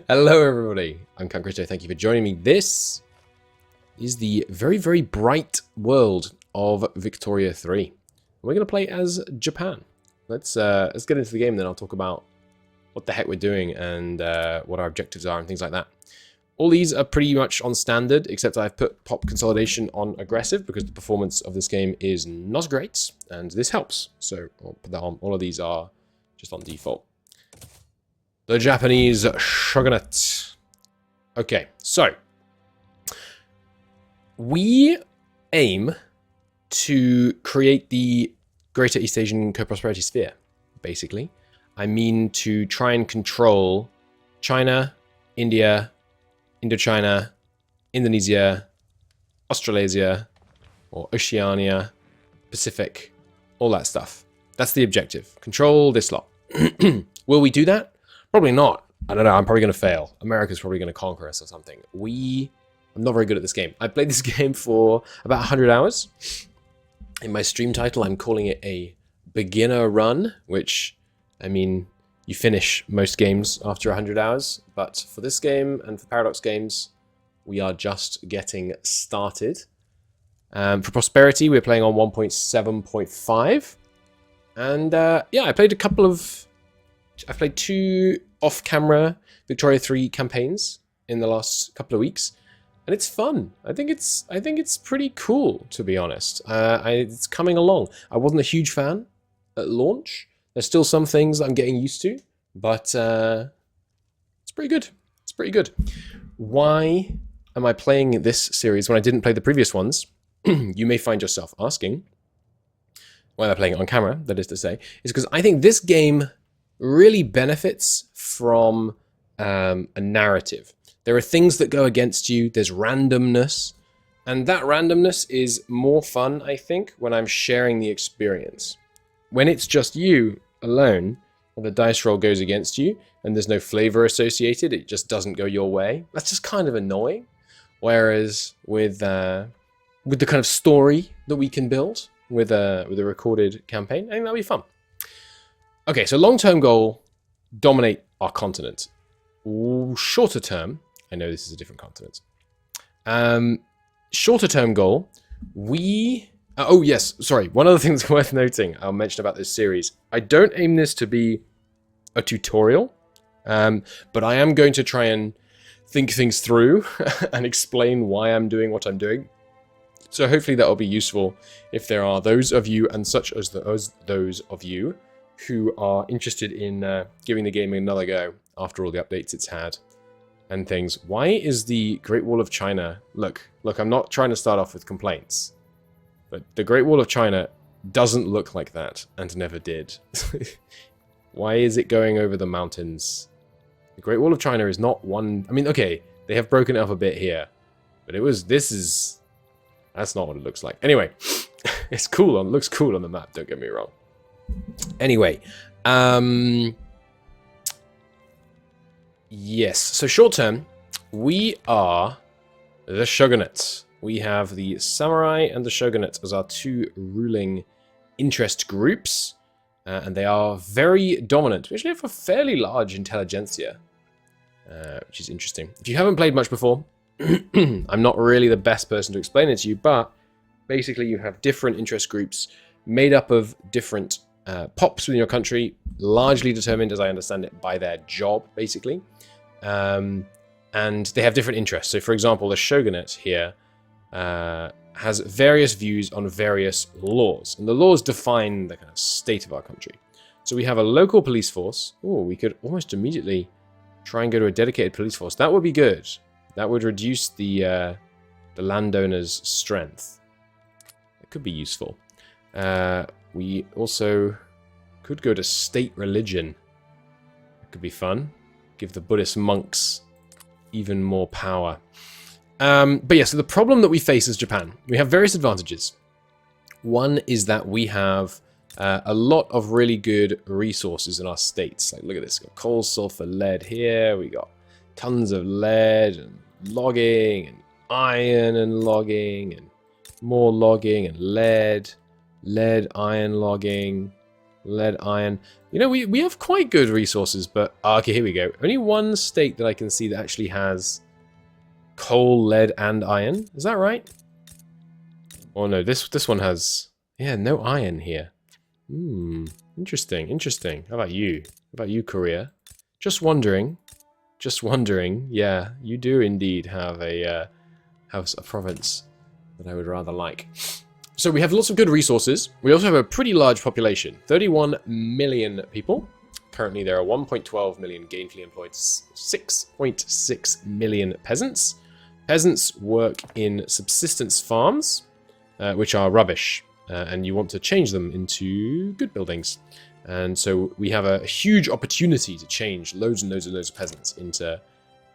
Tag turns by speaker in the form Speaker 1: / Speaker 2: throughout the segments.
Speaker 1: Hello, everybody. I'm Concreto. Thank you for joining me. This is the very, very bright world of Victoria 3. We're going to play as Japan. Let's get into the game, then I'll talk about what the heck we're doing and what our objectives are and things like that. All these are pretty much on standard, except I've put pop consolidation on aggressive because the performance of this game is not great, and this helps. So I'll put that on. All of these are just on default. The Japanese shogunate. Okay, so we aim to create the Greater East Asian Co-Prosperity Sphere, basically. I mean to try and control China, India, Indochina, Indonesia, Australasia, or Oceania, Pacific, all that stuff. That's the objective. Control this lot. Will we do that? Probably not. I don't know. I'm probably going to fail. America's probably going to conquer us or something. I'm not very good at this game. I played this game for about 100 hours. In my stream title, I'm calling it a beginner run, which, I mean, you finish most games after 100 hours. But for this game and for Paradox games, we are just getting started. For Prosperity, we're playing on 1.7.5. And yeah, I played two off-camera Victoria 3 campaigns in the last couple of weeks, and it's fun. I think it's pretty cool, to be honest. It's coming along. I wasn't a huge fan at launch. There's still some things I'm getting used to, but it's pretty good. It's pretty good. Why am I playing this series when I didn't play the previous ones? You may find yourself asking. Why am I playing it on camera, that is to say, is because I think this game really benefits from a narrative. There are things that go against you, there's randomness, and that randomness is more fun, I think, when I'm sharing the experience. When it's just you alone, and the dice roll goes against you, and there's no flavor associated, it just doesn't go your way, that's just kind of annoying. Whereas with the kind of story that we can build, with a recorded campaign, I think that'll be fun. Okay, so long-term goal, dominate our continent. Shorter term, I know this is a different continent. Shorter term goal, oh yes, sorry, one other thing that's worth noting, I'll mention about this series. I don't aim this to be a tutorial, but I am going to try and think things through and explain why I'm doing what I'm doing. So hopefully that will be useful if there are those of you and such as those of you who are interested in giving the game another go after all the updates it's had and things. Why is the Great Wall of China... Look, I'm not trying to start off with complaints, but the Great Wall of China doesn't look like that and never did. Why is it going over the mountains? The Great Wall of China is not one... I mean, okay, they have broken it up a bit here, but that's not what it looks like. Anyway, it looks cool on the map, don't get me wrong. Anyway, yes, so short term, we are the shogunate. We have the samurai and the shogunate as our two ruling interest groups, and they are very dominant. We actually have a fairly large intelligentsia, which is interesting. If you haven't played much before, I'm not really the best person to explain it to you, but basically you have different interest groups made up of different pops within your country, largely determined, as I understand it, by their job, basically. And they have different interests. So, for example, the shogunate here has various views on various laws, and the laws define the kind of state of our country. So we have a local police force. Oh, we could almost immediately try and go to a dedicated police force. That would be good. That would reduce the landowner's strength. It could be useful. We also could go to state religion. It could be fun. Give the Buddhist monks even more power. But yeah, so the problem that we face as Japan, we have various advantages. One is that we have a lot of really good resources in our states. Like, look at this. We've got coal, sulfur, lead here. We got tons of lead and logging and iron and logging and more logging and lead, iron logging, lead, iron. You know, we have quite good resources, but... okay, here we go. Only one state that I can see that actually has coal, lead, and iron. Is that right? Oh no, this one has... yeah, no iron here. Interesting, interesting. How about you? How about you, Korea? Just wondering. Just wondering. Yeah, you do indeed have a province that I would rather like. So we have lots of good resources. We also have a pretty large population. 31 million people. Currently there are 1.12 million gainfully employed, 6.6 million peasants. Peasants work in subsistence farms, which are rubbish. And you want to change them into good buildings. And so we have a huge opportunity to change loads and loads and loads of peasants into,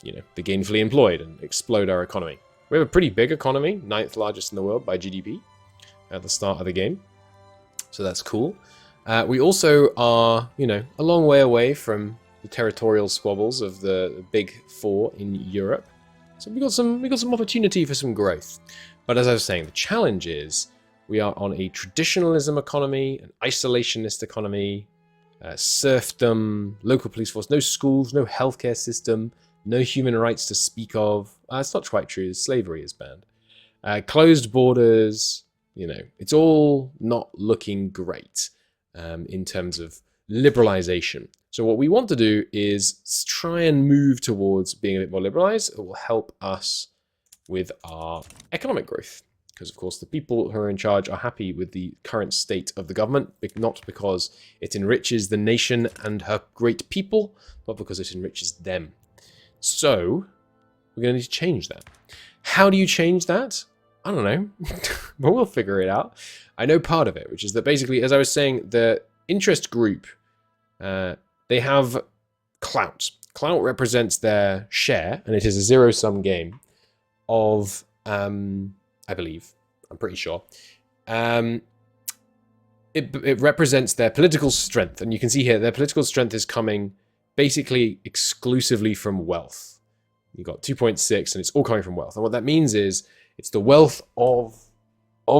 Speaker 1: you know, the gainfully employed and explode our economy. We have a pretty big economy, 9th largest in the world by GDP at the start of the game. So that's cool. We also are, you know, a long way away from the territorial squabbles of the big four in Europe. So we got some opportunity for some growth. But as I was saying, the challenge is we are on a traditionalism economy, an isolationist economy, serfdom, local police force, no schools, no healthcare system, no human rights to speak of. It's not quite true. Slavery is banned. Closed borders. You know, it's all not looking great in terms of liberalization. So what we want to do is try and move towards being a bit more liberalized. It will help us with our economic growth. Because, of course, the people who are in charge are happy with the current state of the government, not because it enriches the nation and her great people, but because it enriches them. So, we're going to need to change that. How do you change that? I don't know, but we'll figure it out. I know part of it, which is that basically, as I was saying, the interest group, they have clout. Clout represents their share, and it is a zero-sum game of... I believe. I'm pretty sure. It represents their political strength. And you can see here, their political strength is coming basically exclusively from wealth. You've got 2.6, and it's all coming from wealth. And what that means is, it's the wealth of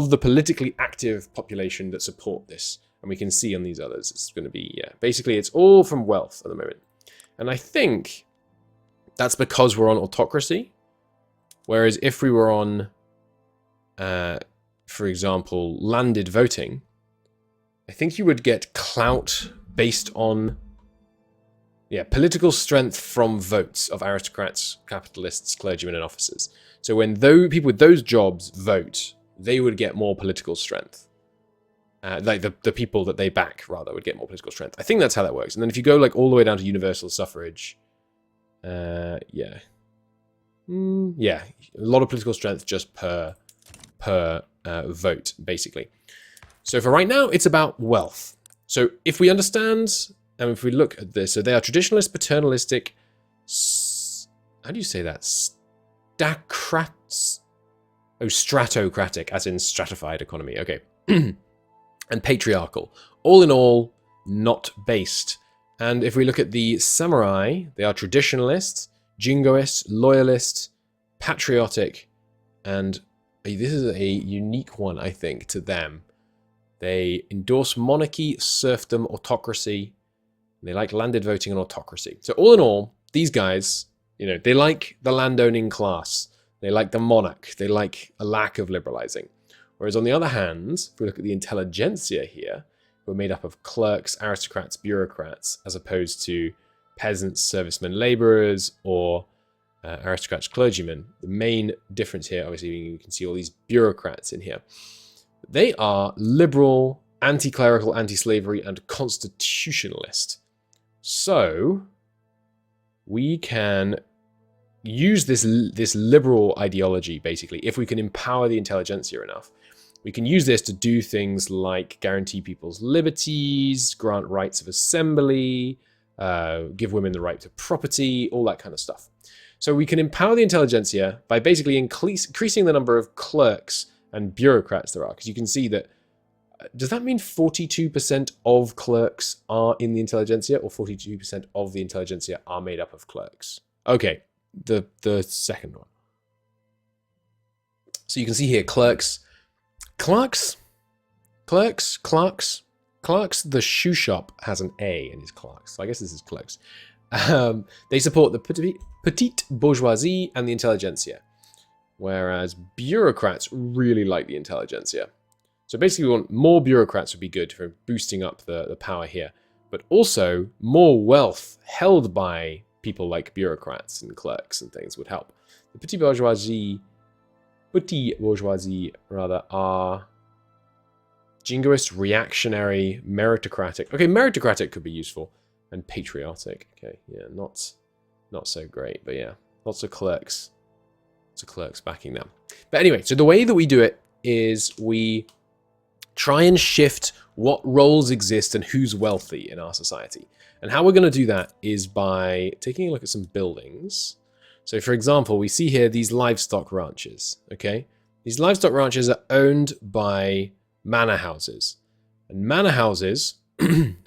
Speaker 1: the politically active population that support this. And we can see on these others, it's going to be, yeah, basically it's all from wealth at the moment. And I think that's because we're on autocracy. Whereas if we were on... for example, landed voting, I think you would get clout based on, yeah, political strength from votes of aristocrats, capitalists, clergymen, and officers. So when people with those jobs vote, they would get more political strength. Like the people that they back, rather, would get more political strength. I think that's how that works. And then if you go like all the way down to universal suffrage, yeah, a lot of political strength just per vote, basically. So for right now, it's about wealth. So if we understand, and if we look at this, so they are traditionalist, paternalistic, how do you say that? Stratocratic, as in stratified economy, okay. And patriarchal. All in all, not based. And if we look at the samurai, they are traditionalists, jingoists, loyalists, patriotic, and this is a unique one, I think, to them. They endorse monarchy, serfdom, autocracy. They like landed voting and autocracy. So all in all, these guys, you know, they like the landowning class. They like the monarch. They like a lack of liberalizing. Whereas on the other hand, if we look at the intelligentsia here, who are made up of clerks, aristocrats, bureaucrats, as opposed to peasants, servicemen, laborers, or aristocrats, clergymen. The main difference here, obviously, you can see all these bureaucrats in here. They are liberal, anti-clerical, anti-slavery, and constitutionalist. So we can use this liberal ideology, basically, if we can empower the intelligentsia enough. We can use this to do things like guarantee people's liberties, grant rights of assembly, give women the right to property, all that kind of stuff. So we can empower the intelligentsia by basically increasing the number of clerks and bureaucrats there are. Because you can see that, does that mean 42% of clerks are in the intelligentsia, or 42% of the intelligentsia are made up of clerks? Okay, the second one. So you can see here, clerks. Clerks, the shoe shop has an A in his clerks. So I guess this is clerks. They support the petite bourgeoisie and the intelligentsia. Whereas bureaucrats really like the intelligentsia. So basically we want more bureaucrats would be good for boosting up the power here. But also more wealth held by people like bureaucrats and clerks and things would help. The petite bourgeoisie rather, are jingoist, reactionary, meritocratic. Okay, meritocratic could be useful. And patriotic. Okay, yeah, not so great, but yeah, lots of clerks. Lots of clerks backing them. But anyway, so the way that we do it is we try and shift what roles exist and who's wealthy in our society. And how we're going to do that is by taking a look at some buildings. So for example, we see here these livestock ranches, okay? These livestock ranches are owned by manor houses. And manor houses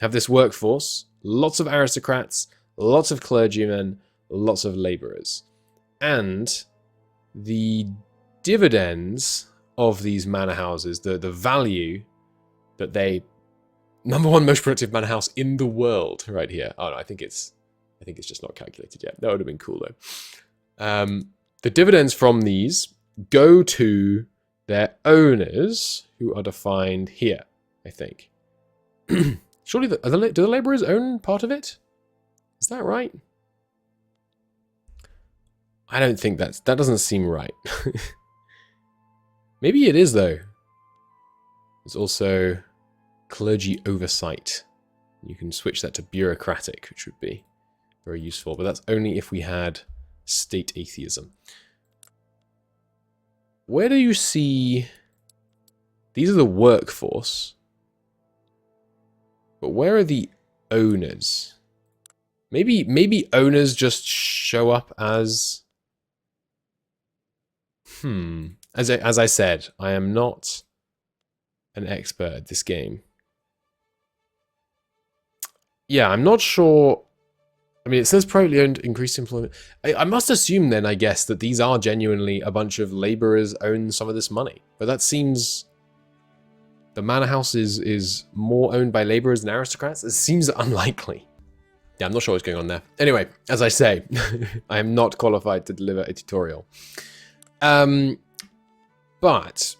Speaker 1: have this workforce, lots of aristocrats, lots of clergymen, lots of laborers. And the dividends of these manor houses, the value that they... #1 most productive manor house in the world right here. Oh no, I think it's just not calculated yet. That would have been cool though. The dividends from these go to their owners, who are defined here, I think. Surely, do the laborers own part of it? Is that right? I don't think that doesn't seem right. Maybe it is though. There's also clergy oversight. You can switch that to bureaucratic, which would be very useful, but that's only if we had state atheism. Where do you see... These are the workforce. But where are the owners? Maybe owners just show up as... As I said, I am not an expert at this game. Yeah, I'm not sure. I mean, it says privately owned, increased employment. I must assume then, I guess, that these are genuinely a bunch of laborers own some of this money. But that seems... The manor house is more owned by laborers than aristocrats? It seems unlikely. Yeah, I'm not sure what's going on there. Anyway, as I say, I am not qualified to deliver a tutorial. But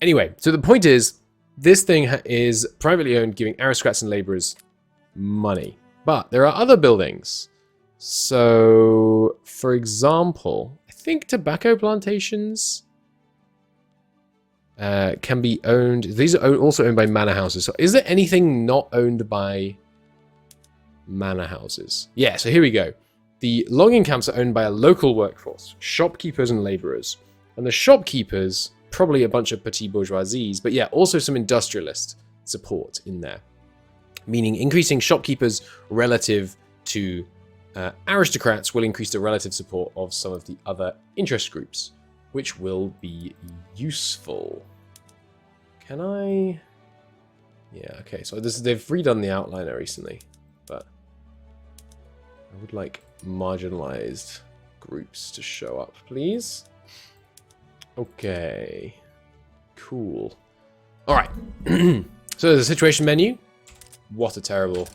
Speaker 1: anyway, so the point is, this thing is privately owned, giving aristocrats and laborers money. But there are other buildings. So, for example, I think tobacco plantations can be owned. These are also owned by manor houses. So is there anything not owned by manor houses? Yeah, so here we go. The logging camps are owned by a local workforce, shopkeepers and laborers. And the shopkeepers, probably a bunch of petit bourgeoisies, but yeah, also some industrialist support in there. Meaning increasing shopkeepers relative to aristocrats will increase the relative support of some of the other interest groups, which will be useful. Can I... Yeah, okay, so they've redone the outliner recently, but I would like marginalized groups to show up, please. Okay, cool. All right, so there's a situation menu. What a terrible...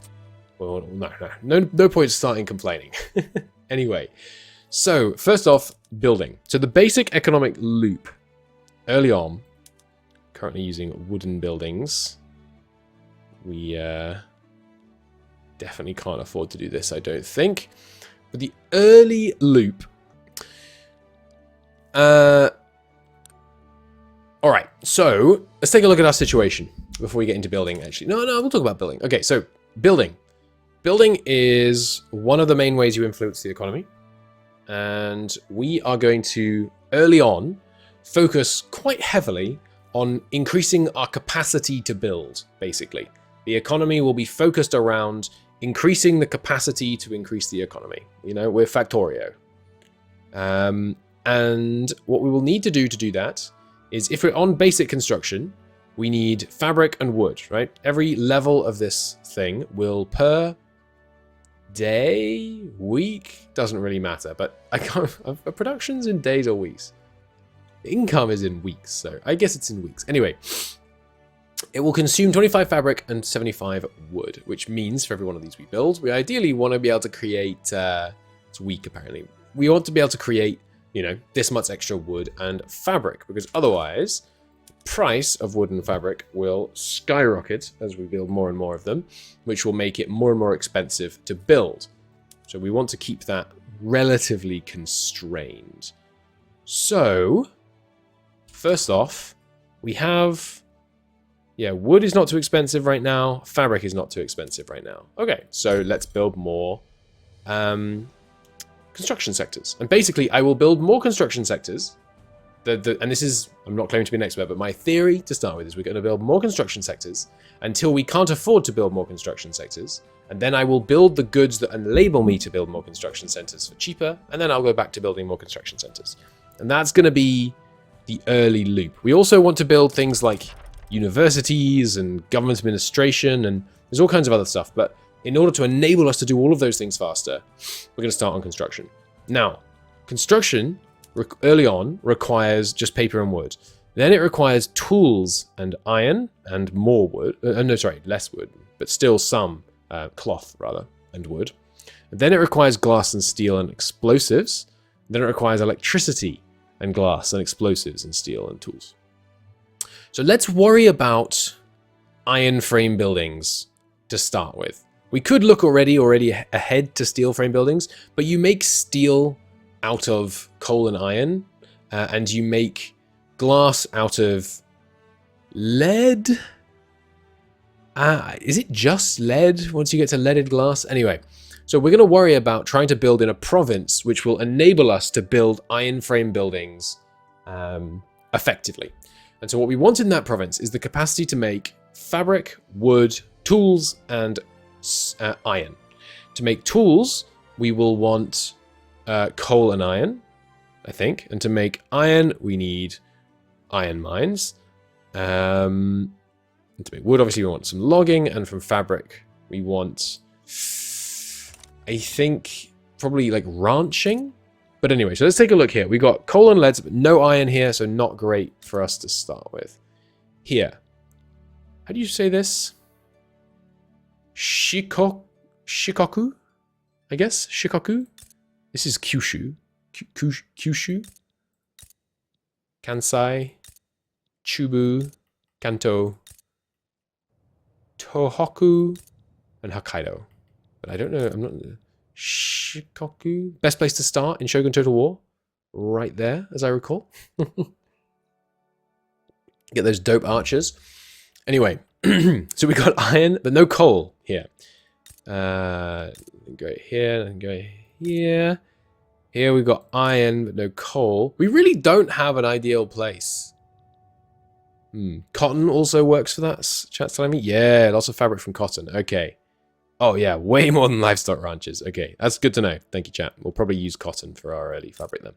Speaker 1: Well, no point starting complaining. Anyway, so first off, building. So the basic economic loop early on, currently using wooden buildings. We definitely can't afford to do this, I don't think. But the early loop... Alright, so let's take a look at our situation before we get into building, actually. No, we'll talk about building. Okay, so building. Building is one of the main ways you influence the economy. And we are going to, early on, focus quite heavily on increasing our capacity to build, basically. The economy will be focused around increasing the capacity to increase the economy. You know, we're Factorio. And what we will need to do that is, if we're on basic construction, we need fabric and wood, right? Every level of this thing will, per day, week, doesn't really matter, but I can't, production's in days or weeks. Income is in weeks, so I guess it's in weeks. Anyway, It will consume 25 fabric and 75 wood, which means for every one of these we build, we ideally want to be able to create, it's weak apparently, we want to be able to create, you know, this much extra wood and fabric, because otherwise the price of wood and fabric will skyrocket as we build more and more of them, which will make it more and more expensive to build. So we want to keep that relatively constrained. So, first off, we have, yeah, wood is not too expensive right now. Fabric is not too expensive right now. Okay, so let's build more construction sectors. And basically, I will build more construction sectors. And this is, I'm not claiming to be an expert, but my theory to start with is we're going to build more construction sectors until we can't afford to build more construction sectors. And then I will build the goods that enable me to build more construction centers for cheaper. And then I'll go back to building more construction centers. And that's going to be the early loop. We also want to build things like universities and government administration, and there's all kinds of other stuff. But in order to enable us to do all of those things faster, we're going to start on construction. Now, construction early on requires just paper and wood. Then it requires tools and iron and more wood. No, sorry, less wood, but still some cloth rather and wood. And then it requires glass and steel and explosives. Then it requires electricity and glass and explosives and steel and tools. So let's worry about iron frame buildings to start with. We could look already ahead to steel frame buildings, but you make steel out of coal and iron, and you make glass out of lead. Is it just lead once you get to leaded glass? Anyway, so we're going to worry about trying to build in a province which will enable us to build iron frame buildings effectively. And so what we want in that province is the capacity to make fabric, wood, tools, and iron. To make tools, we will want coal and iron, I think. And to make iron, we need iron mines. And to make wood, obviously, we want some logging. And from fabric, we want, I think, probably like ranching. But anyway, so let's take a look here. We got coal and leads, but no iron here, so not great for us to start with. Here. How do you say this? Shikoku, I guess? Shikoku? This is Kyushu. Kyushu? Kansai. Chubu. Kanto. Tohoku. And Hokkaido. But I don't know, I'm not... Shikoku? Best place to start in Shogun Total War? Right there, as I recall. Get those dope archers. Anyway, so we got iron, but no coal here. Go here, and go here. Here we got iron, but no coal. We really don't have an ideal place. Cotton also works for that, chat's telling me? Yeah, lots of fabric from cotton. Okay. Oh yeah, way more than livestock ranches. Okay, that's good to know. Thank you, chat. We'll probably use cotton for our early fabric then.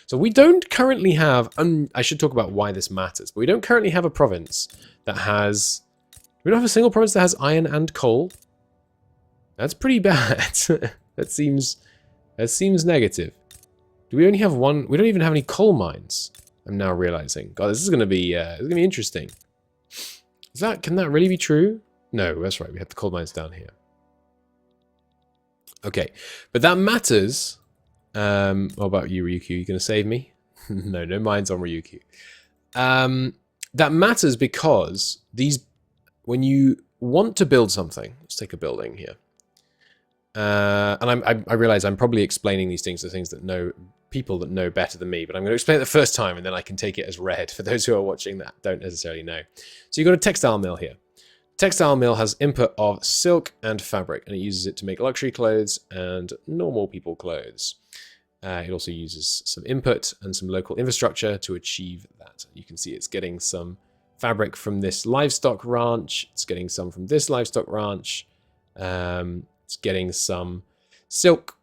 Speaker 1: So we don't currently have, I should talk about why this matters, but we don't currently have a province that has, we don't have a single province that has iron and coal. That's pretty bad. That seems negative. Do we only have one? We don't even have any coal mines. I'm now realizing. God, this is going to be interesting. Can that really be true? No, that's right. We have the coal mines down here. Okay, but that matters. What about you, Ryukyu? You going to save me? No mines on Ryukyu. That matters because when you want to build something, let's take a building here. And I realize I'm probably explaining these things to things that people that know better than me, but I'm going to explain it the first time and then I can take it as read for those who are watching that don't necessarily know. So you've got a textile mill here. Textile mill has input of silk and fabric, and it uses it to make luxury clothes and normal people clothes. It also uses some input and some local infrastructure to achieve that. You can see it's getting some fabric from this livestock ranch. It's getting some from this livestock ranch. It's getting some silk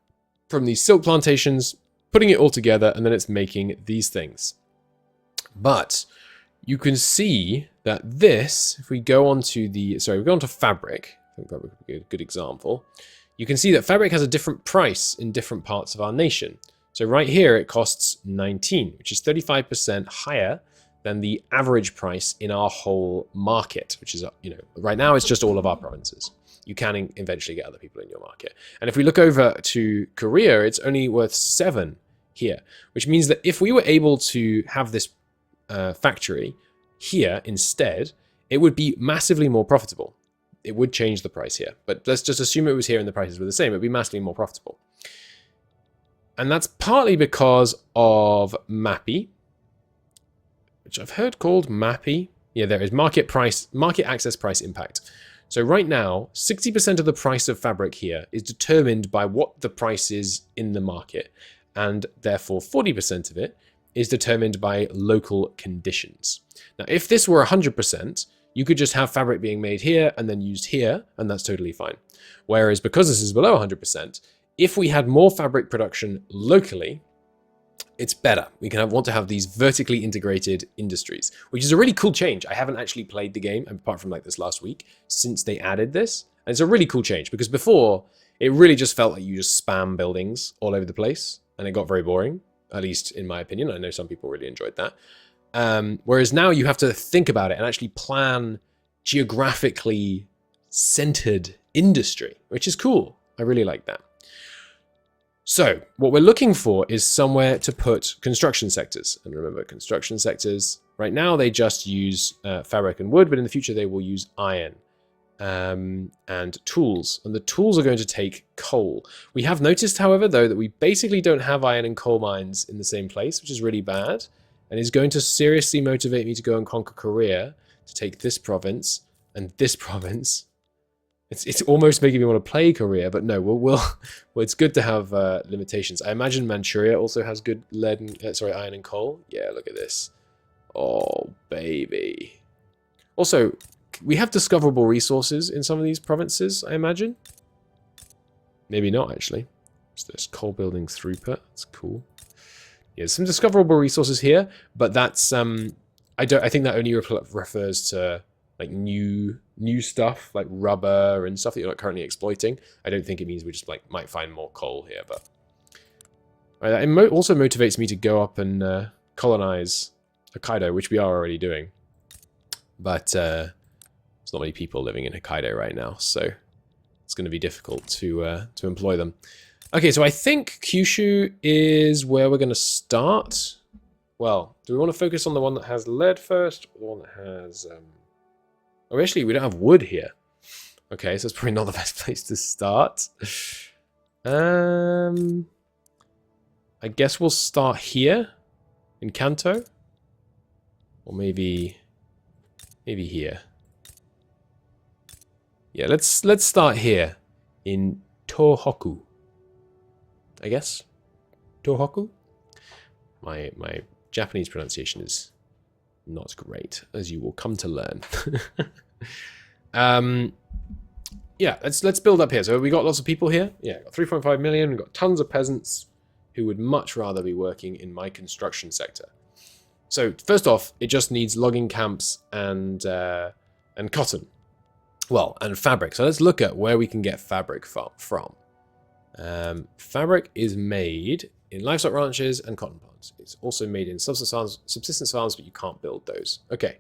Speaker 1: from these silk plantations, putting it all together, and then it's making these things. But you can see that this, if we go on to fabric, I think fabric would be a good example. You can see that fabric has a different price in different parts of our nation. So right here, it costs 19, which is 35% higher than the average price in our whole market, which is, right now it's just all of our provinces. You can eventually get other people in your market. And if we look over to Korea, it's only worth 7 here, which means that if we were able to have this factory here instead, it would be massively more profitable. It would change the price here, but let's just assume it was here and the prices were the same. It would be massively more profitable. And that's partly because of MAPI, which I've heard called MAPI. Yeah, there is market access price impact. So right now, 60% of the price of fabric here is determined by what the price is in the market, and therefore 40% of it is determined by local conditions. Now, if this were 100%, you could just have fabric being made here and then used here, and that's totally fine. Whereas because this is below 100%, if we had more fabric production locally, it's better. We can want to have these vertically integrated industries, which is a really cool change. I haven't actually played the game, apart from like this last week, since they added this. And it's a really cool change, because before, it really just felt like you just spam buildings all over the place, and it got very boring, at least in my opinion. I know some people really enjoyed that. Whereas now you have to think about it and actually plan geographically centered industry, which is cool. I really like that. So what we're looking for is somewhere to put construction sectors. And remember, construction sectors, right now they just use fabric and wood, but in the future they will use iron and tools. And the tools are going to take coal. We have noticed, however, though, that we basically don't have iron and coal mines in the same place, which is really bad. And is going to seriously motivate me to go and conquer Korea, to take this province and this province. It's almost making me want to play Korea, but no, well, it's good to have limitations. I imagine Manchuria also has good lead and, iron and coal. Yeah, look at this. Oh, baby. Also, we have discoverable resources in some of these provinces, I imagine. Maybe not, actually. So there's coal building throughput. That's cool. Yeah, some discoverable resources here, but that's I think that only refers to like new stuff like rubber and stuff that you're not currently exploiting. I don't think it means we just like might find more coal here, but it also motivates me to go up and colonize Hokkaido, which we are already doing. But there's not many people living in Hokkaido right now, so it's going to be difficult to employ them. Okay, so I think Kyushu is where we're going to start. Well, do we want to focus on the one that has lead first, or the one that has... Oh, actually, we don't have wood here. Okay, so it's probably not the best place to start. I guess we'll start here in Kanto. Or maybe here. Yeah, let's start here in Tohoku. I guess. Tohoku? My Japanese pronunciation is not great, as you will come to learn. Yeah, let's build up here. So we got lots of people here. Yeah, got 3.5 million. We've got tons of peasants who would much rather be working in my construction sector. So first off, it just needs logging camps and cotton. Well, and fabric. So let's look at where we can get fabric from. Fabric is made in livestock ranches and cotton ponds. It's also made in subsistence farms, but you can't build those. Okay.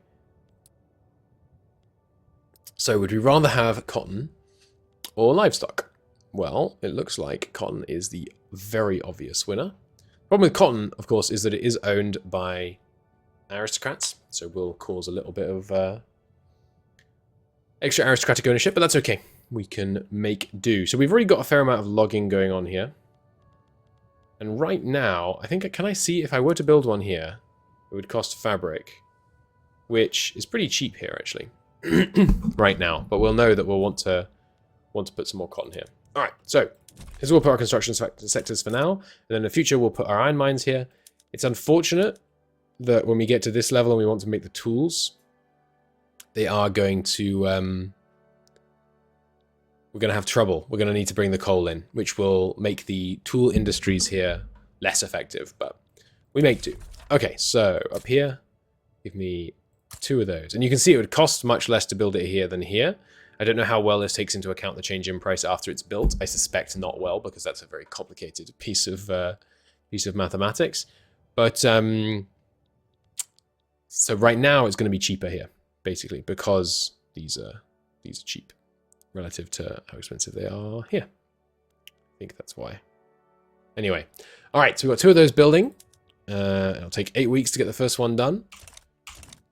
Speaker 1: So would we rather have cotton or livestock? Well, it looks like cotton is the very obvious winner. The problem with cotton, of course, is that it is owned by aristocrats, so will cause a little bit of extra aristocratic ownership, but that's okay. We can make do. So we've already got a fair amount of logging going on here. And right now, I think, can I see if I were to build one here, it would cost fabric, which is pretty cheap here, actually, right now. But we'll know that we'll want to put some more cotton here. All right, so here's where we'll put our construction sectors for now. And then in the future, we'll put our iron mines here. It's unfortunate that when we get to this level and we want to make the tools, they are going to... we're going to have trouble. We're going to need to bring the coal in, which will make the tool industries here less effective, but we make do. Okay, so up here, give me 2 of those. And you can see it would cost much less to build it here than here. I don't know how well this takes into account the change in price after it's built. I suspect not well, because that's a very complicated piece of mathematics. But So right now it's going to be cheaper here, basically, because these are cheap relative to how expensive they are here. I think that's why. Anyway, all right, so we've got 2 of those building. It'll take 8 weeks to get the first one done.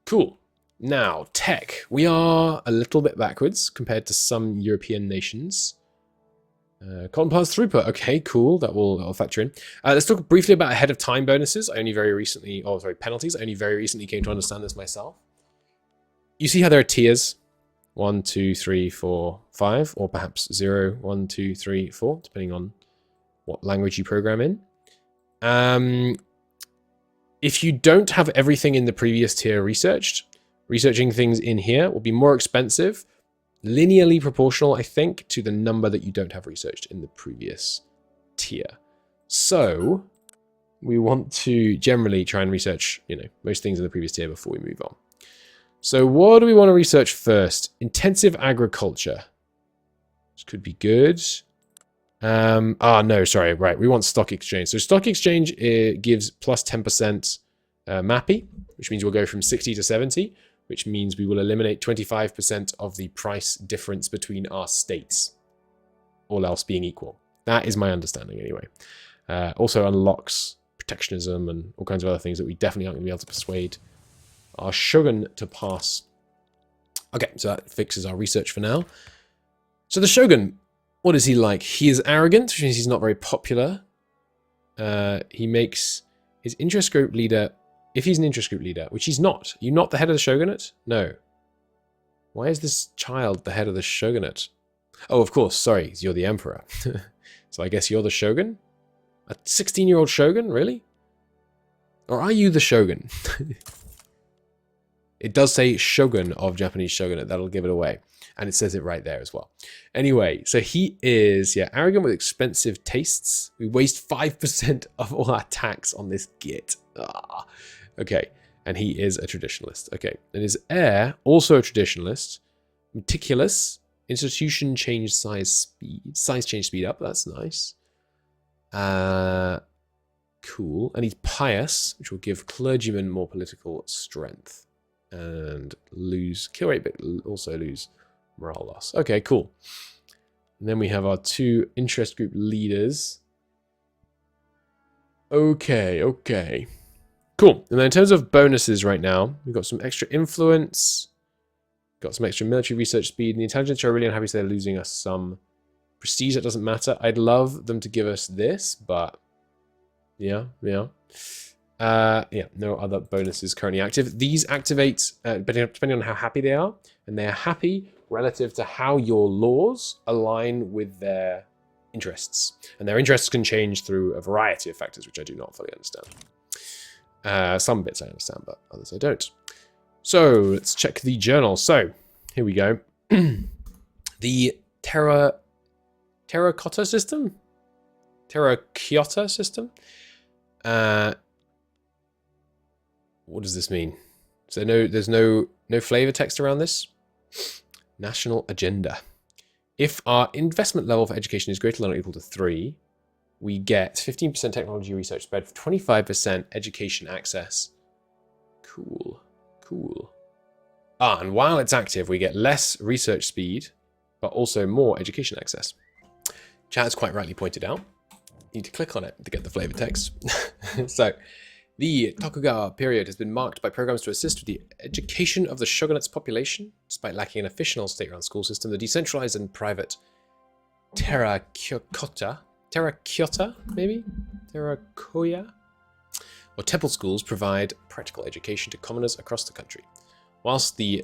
Speaker 1: Cool. Now, tech. We are a little bit backwards compared to some European nations. Cotton plants throughput. Okay, cool. That'll factor in. Let's talk briefly about ahead of time bonuses. Penalties. I only very recently came to understand this myself. You see how there are tiers? 1, 2, 3, 4, 5, or perhaps 0, 1, 2, 3, 4, depending on what language you program in. If you don't have everything in the previous tier researching things in here will be more expensive, linearly proportional, I think, to the number that you don't have researched in the previous tier. So we want to generally try and research, most things in the previous tier before we move on. So what do we want to research first? Intensive agriculture. This could be good. No, sorry, right. We want stock exchange. So stock exchange gives plus 10% MAPI, which means we'll go from 60 to 70, which means we will eliminate 25% of the price difference between our states, all else being equal. That is my understanding anyway. Also unlocks protectionism and all kinds of other things that we definitely aren't going to be able to persuade our shogun to pass. Okay, so that fixes our research for now. So the shogun, what is he like? He is arrogant, which means he's not very popular. He makes his interest group leader, if he's an interest group leader, which he's not. You're not the head of the shogunate? No. Why is this child the head of the shogunate? Oh, of course, sorry, you're the emperor. So I guess you're the shogun? A 16-year-old shogun, really? Or are you the shogun? It does say shogun of Japanese shogunate. That'll give it away. And it says it right there as well. Anyway, so he is, arrogant with expensive tastes. We waste 5% of all our tax on this git. Okay, and he is a traditionalist. Okay, and his heir, also a traditionalist. Meticulous. Institution change size change speed up. That's nice. Cool. And he's pious, which will give clergymen more political strength. And lose kill rate, but also lose morale loss. Okay, cool. And then we have our 2 interest group leaders. Okay. Cool. And then in terms of bonuses right now, we've got some extra influence, got some extra military research speed, and the intelligence are really unhappy, so they're losing us some prestige. That doesn't matter. I'd love them to give us this, but yeah. No other bonuses currently active. These activate depending on how happy they are, and they are happy relative to how your laws align with their interests. And their interests can change through a variety of factors, which I do not fully understand. Some bits I understand, but others I don't. So let's check the journal. So here we go. The terracotta system? Terracotta system? What does this mean? So there's no flavor text around this. National agenda. If our investment level for education is greater than or equal to 3, we get 15% technology research spread for 25% education access. Cool. And while it's active, we get less research speed, but also more education access. Chat has quite rightly pointed out. You need to click on it to get the flavor text. So, the Tokugawa period has been marked by programs to assist with the education of the shogunate's population. Despite lacking an official state-run school system, the decentralized and private terracotta, or temple schools provide practical education to commoners across the country. Whilst the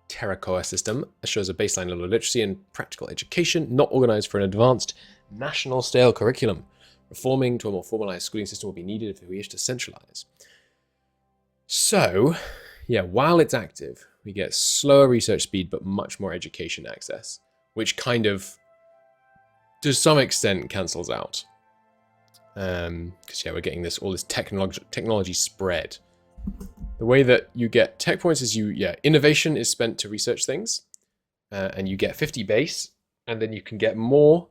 Speaker 1: terracotta system assures a baseline level of literacy and practical education, not organized for an advanced national-scale curriculum. Reforming to a more formalized schooling system will be needed if we wish to centralize. So, while it's active, we get slower research speed, but much more education access, which kind of, to some extent, cancels out. Because, we're getting all this technology spread. The way that you get tech points is innovation is spent to research things, and you get 50 base, and then you can get more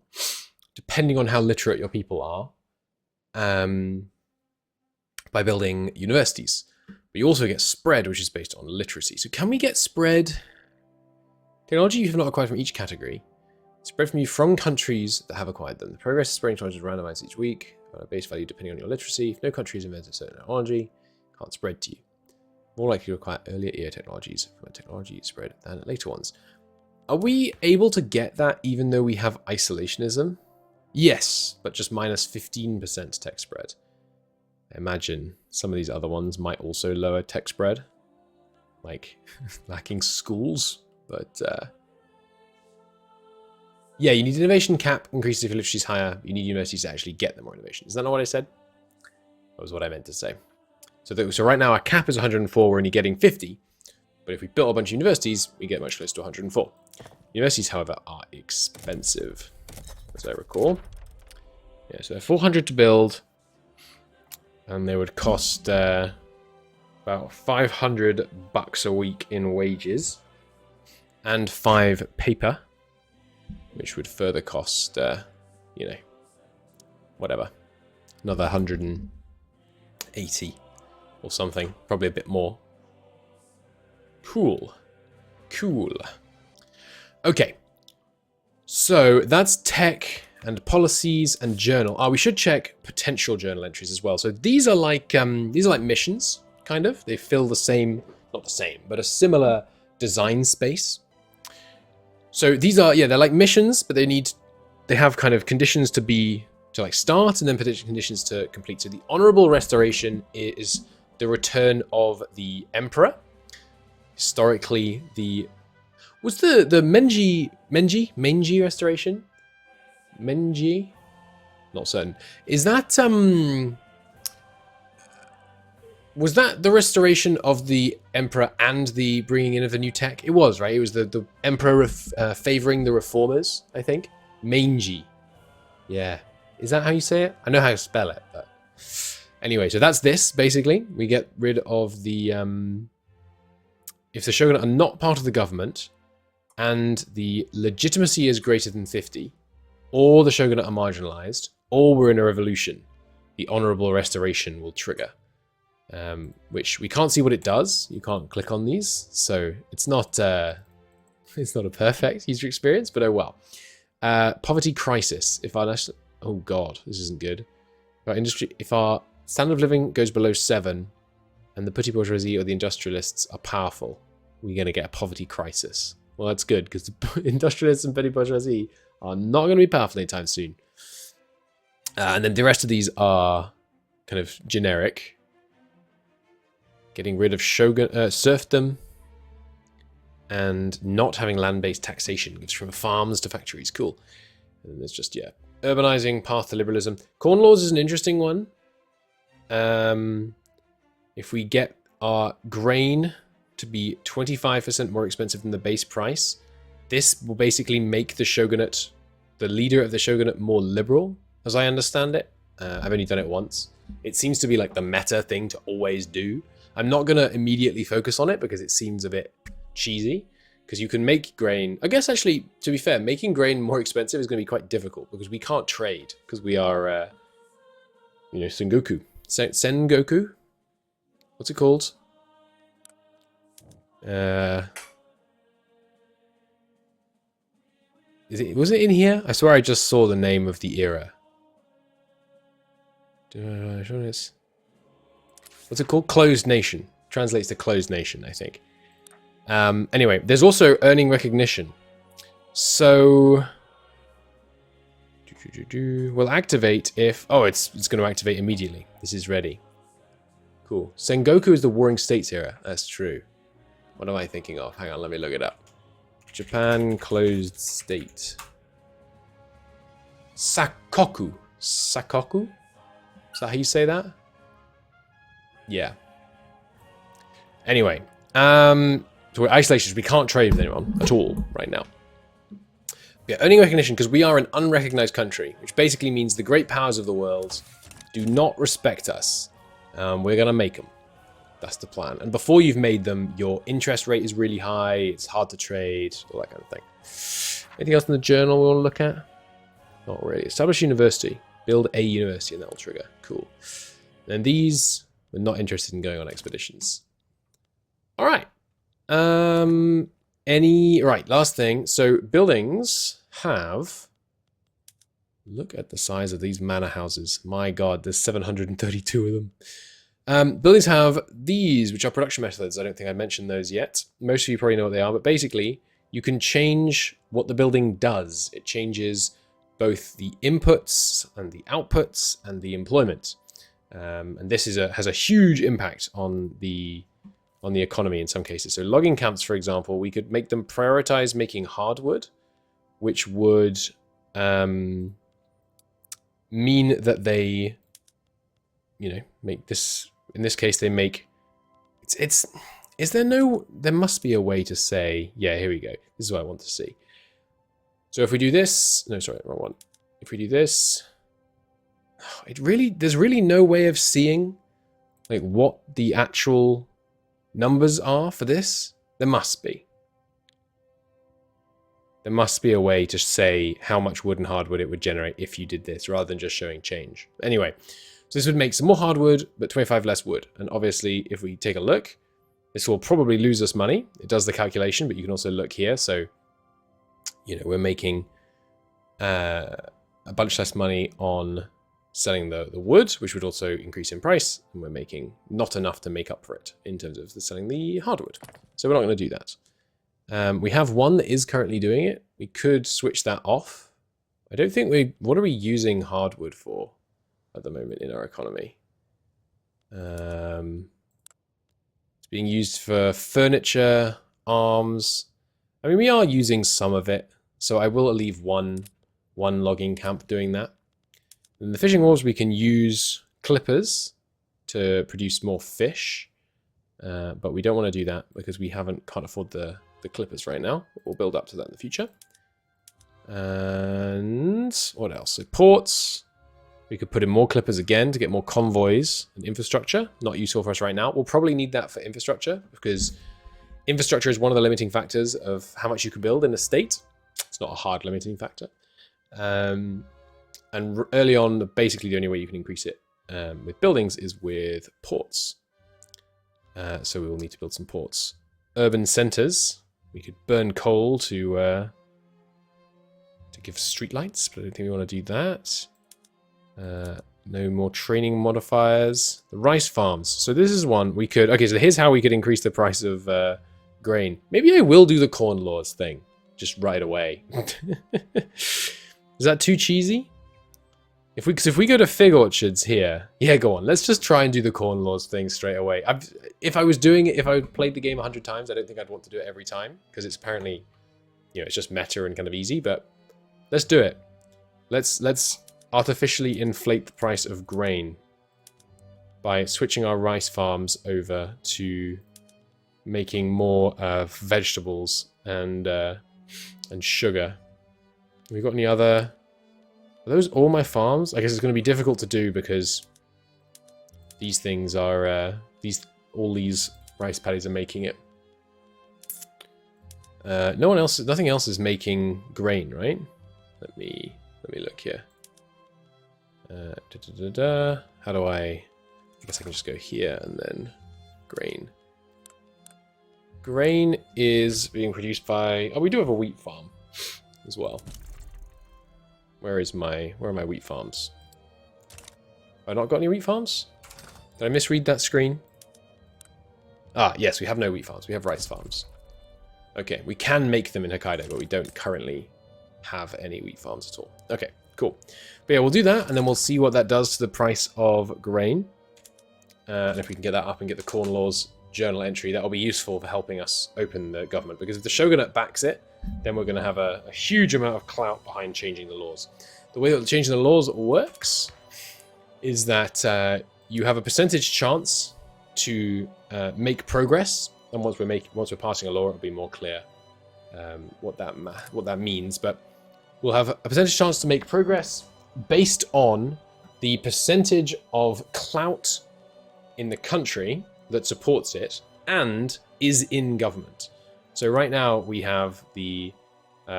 Speaker 1: depending on how literate your people are, by building universities. But you also get spread, which is based on literacy. So can we get spread? Technology you have not acquired from each category. Spread from you from countries that have acquired them. The progress of spreading technology is randomized each week on a base value depending on your literacy. If no country has invented a certain technology, it can't spread to you. More likely to acquire earlier EO technologies from a technology spread than later ones. Are we able to get that even though we have isolationism? Yes, but just minus 15% tech spread. I imagine some of these other ones might also lower tech spread. Like lacking schools, but yeah, you need innovation cap increases if your literacy is higher. You need universities to actually get them more innovation. Is that not what I said? That was what I meant to say. So right now our cap is 104, we're only getting 50. But if we built a bunch of universities, we get much closer to 104. Universities, however, are expensive, as I recall. Yeah, so they're 400 to build. And they would cost about $500 a week in wages. And 5 paper. Which would further cost, you know, whatever. Another 180 or something. Probably a bit more. Cool. Cool. Okay. So that's tech and policies and journal. We should check potential journal entries as well. So these are like missions, kind of. They fill the same, not the same, but a similar design space. So these are, yeah, they're like missions, but they have kind of conditions to like start and then potential conditions to complete. So the honorable restoration is the return of the emperor. Historically, was the Menji restoration? Menji? Not certain. Is that, was that the restoration of the emperor and the bringing in of the new tech? It was, right? It was the emperor favoring the reformers, I think. Meiji. Yeah. Is that how you say it? I know how to spell it, but... Anyway, so that's this, basically. We get rid of the... if the shogunate are not part of the government, and the legitimacy is greater than 50, or the shogunate are marginalized, or we're in a revolution, the honorable restoration will trigger. Which we can't see what it does. You can't click on these, so it's not a perfect user experience, but oh well. Poverty crisis. If our national, oh god, this isn't good. If our standard of living goes below 7, and the petty bourgeoisie or the industrialists are powerful, we're going to get a poverty crisis. Well, that's good because the industrialists and petty bourgeoisie are not going to be powerful anytime soon. And then the rest of these are kind of generic. Getting rid of serfdom and not having land-based taxation. It's from farms to factories. Cool. And there's just, yeah, urbanizing, path to liberalism. Corn laws is an interesting one. If we get our grain to be 25% more expensive than the base price, this will basically make the shogunate, the leader of the shogunate, more liberal, as I understand it. I've only done it once. It seems to be like the meta thing to always do. I'm not going to immediately focus on it because it seems a bit cheesy. Because you can make grain... I guess actually, to be fair, making grain more expensive is going to be quite difficult because we can't trade. Because we are, you know, Sengoku. Sengoku? What's it called? Was it in here? I swear I just saw the name of the era. What's it called? Closed nation. Translates to closed nation, I think. Anyway, there's also earning recognition. So we'll activate if... Oh, it's going to activate immediately. This is ready. Cool. Sengoku is the Warring States era. That's true. What am I thinking of? Hang on, let me look it up. Japan closed state. Sakoku. Sakoku? Is that how you say that? Yeah. Anyway, so we're isolations. We can't trade with anyone at all right now. Yeah, earning recognition because we are an unrecognized country, which basically means the great powers of the world do not respect us. We're going to make them. That's the plan. And before you've made them, your interest rate is really high. It's hard to trade, all that kind of thing. Anything else in the journal we want to look at? Not really. Establish university. Build a university and that will trigger. Cool. Then these We're not interested in going on expeditions. All right. Right, last thing. So buildings have... Look at the size of these manor houses. My god, there's 732 of them. Buildings have these, which are production methods. I don't think I mentioned those yet. Most of you probably know what they are, but basically, you can change what the building does. It changes both the inputs and the outputs and the employment. And this has a huge impact on the economy in some cases. So logging camps, for example, we could make them prioritize making hardwood, which would mean that they, make this, in this case, they make, there must be a way to say, yeah, here we go. This is what I want to see. So if we do this, no, sorry, wrong one. If we do this, there's really no way of seeing like what the actual numbers are for this. There must be. There must be a way to say how much wood and hardwood it would generate if you did this, rather than just showing change. Anyway, so this would make some more hardwood, but 25 less wood. And obviously, if we take a look, this will probably lose us money. It does the calculation, but you can also look here. So, we're making a bunch less money on selling the wood, which would also increase in price. And we're making not enough to make up for it in terms of selling the hardwood. So we're not going to do that. We have one that is currently doing it. We could switch that off. I don't think what are we using hardwood for at the moment in our economy? It's being used for furniture, arms. I mean, we are using some of it. So I will leave one logging camp doing that. In the fishing wharves, we can use clippers to produce more fish. But we don't want to do that because we can't afford the clippers right now. We'll build up to that in the future. And what else? So ports. We could put in more clippers again to get more convoys and infrastructure. Not useful for us right now. We'll probably need that for infrastructure because infrastructure is one of the limiting factors of how much you can build in a state. It's not a hard limiting factor. And early on, basically the only way you can increase it with buildings is with ports. So we will need to build some ports. Urban centers. We could burn coal to give streetlights, but I don't think we want to do that. No more training modifiers. The rice farms. So this is one we could... Okay, so here's how we could increase the price of grain. Maybe I will do the corn laws thing just right away. Is that too cheesy? If we go to fig orchards here, yeah, go on. Let's just try and do the corn laws thing straight away. If I was doing it, if I played the game 100 times, I don't think I'd want to do it every time because it's apparently, it's just meta and kind of easy. But let's do it. Let's artificially inflate the price of grain by switching our rice farms over to making more vegetables and sugar. Have we got any other? Are those all my farms? I guess it's going to be difficult to do because these things are all these rice paddies are making it. Nothing else is making grain, right? Let me look here. How do I guess I can just go here and then grain. Grain is being produced by... Oh, we do have a wheat farm as well. Where are my wheat farms? Have I not got any wheat farms? Did I misread that screen? Ah, yes, we have no wheat farms. We have rice farms. Okay, we can make them in Hokkaido, but we don't currently have any wheat farms at all. Okay, cool. But yeah, we'll do that, and then we'll see what that does to the price of grain. And if we can get that up and get the corn laws journal entry, that will be useful for helping us open the government. Because if the shogunate backs it, then we're going to have a huge amount of clout behind changing the laws. The way that changing the laws works is that you have a percentage chance to make progress, and once we're passing a law, it'll be more clear what that means. But we'll have a percentage chance to make progress based on the percentage of clout in the country that supports it and is in government. So right now we have the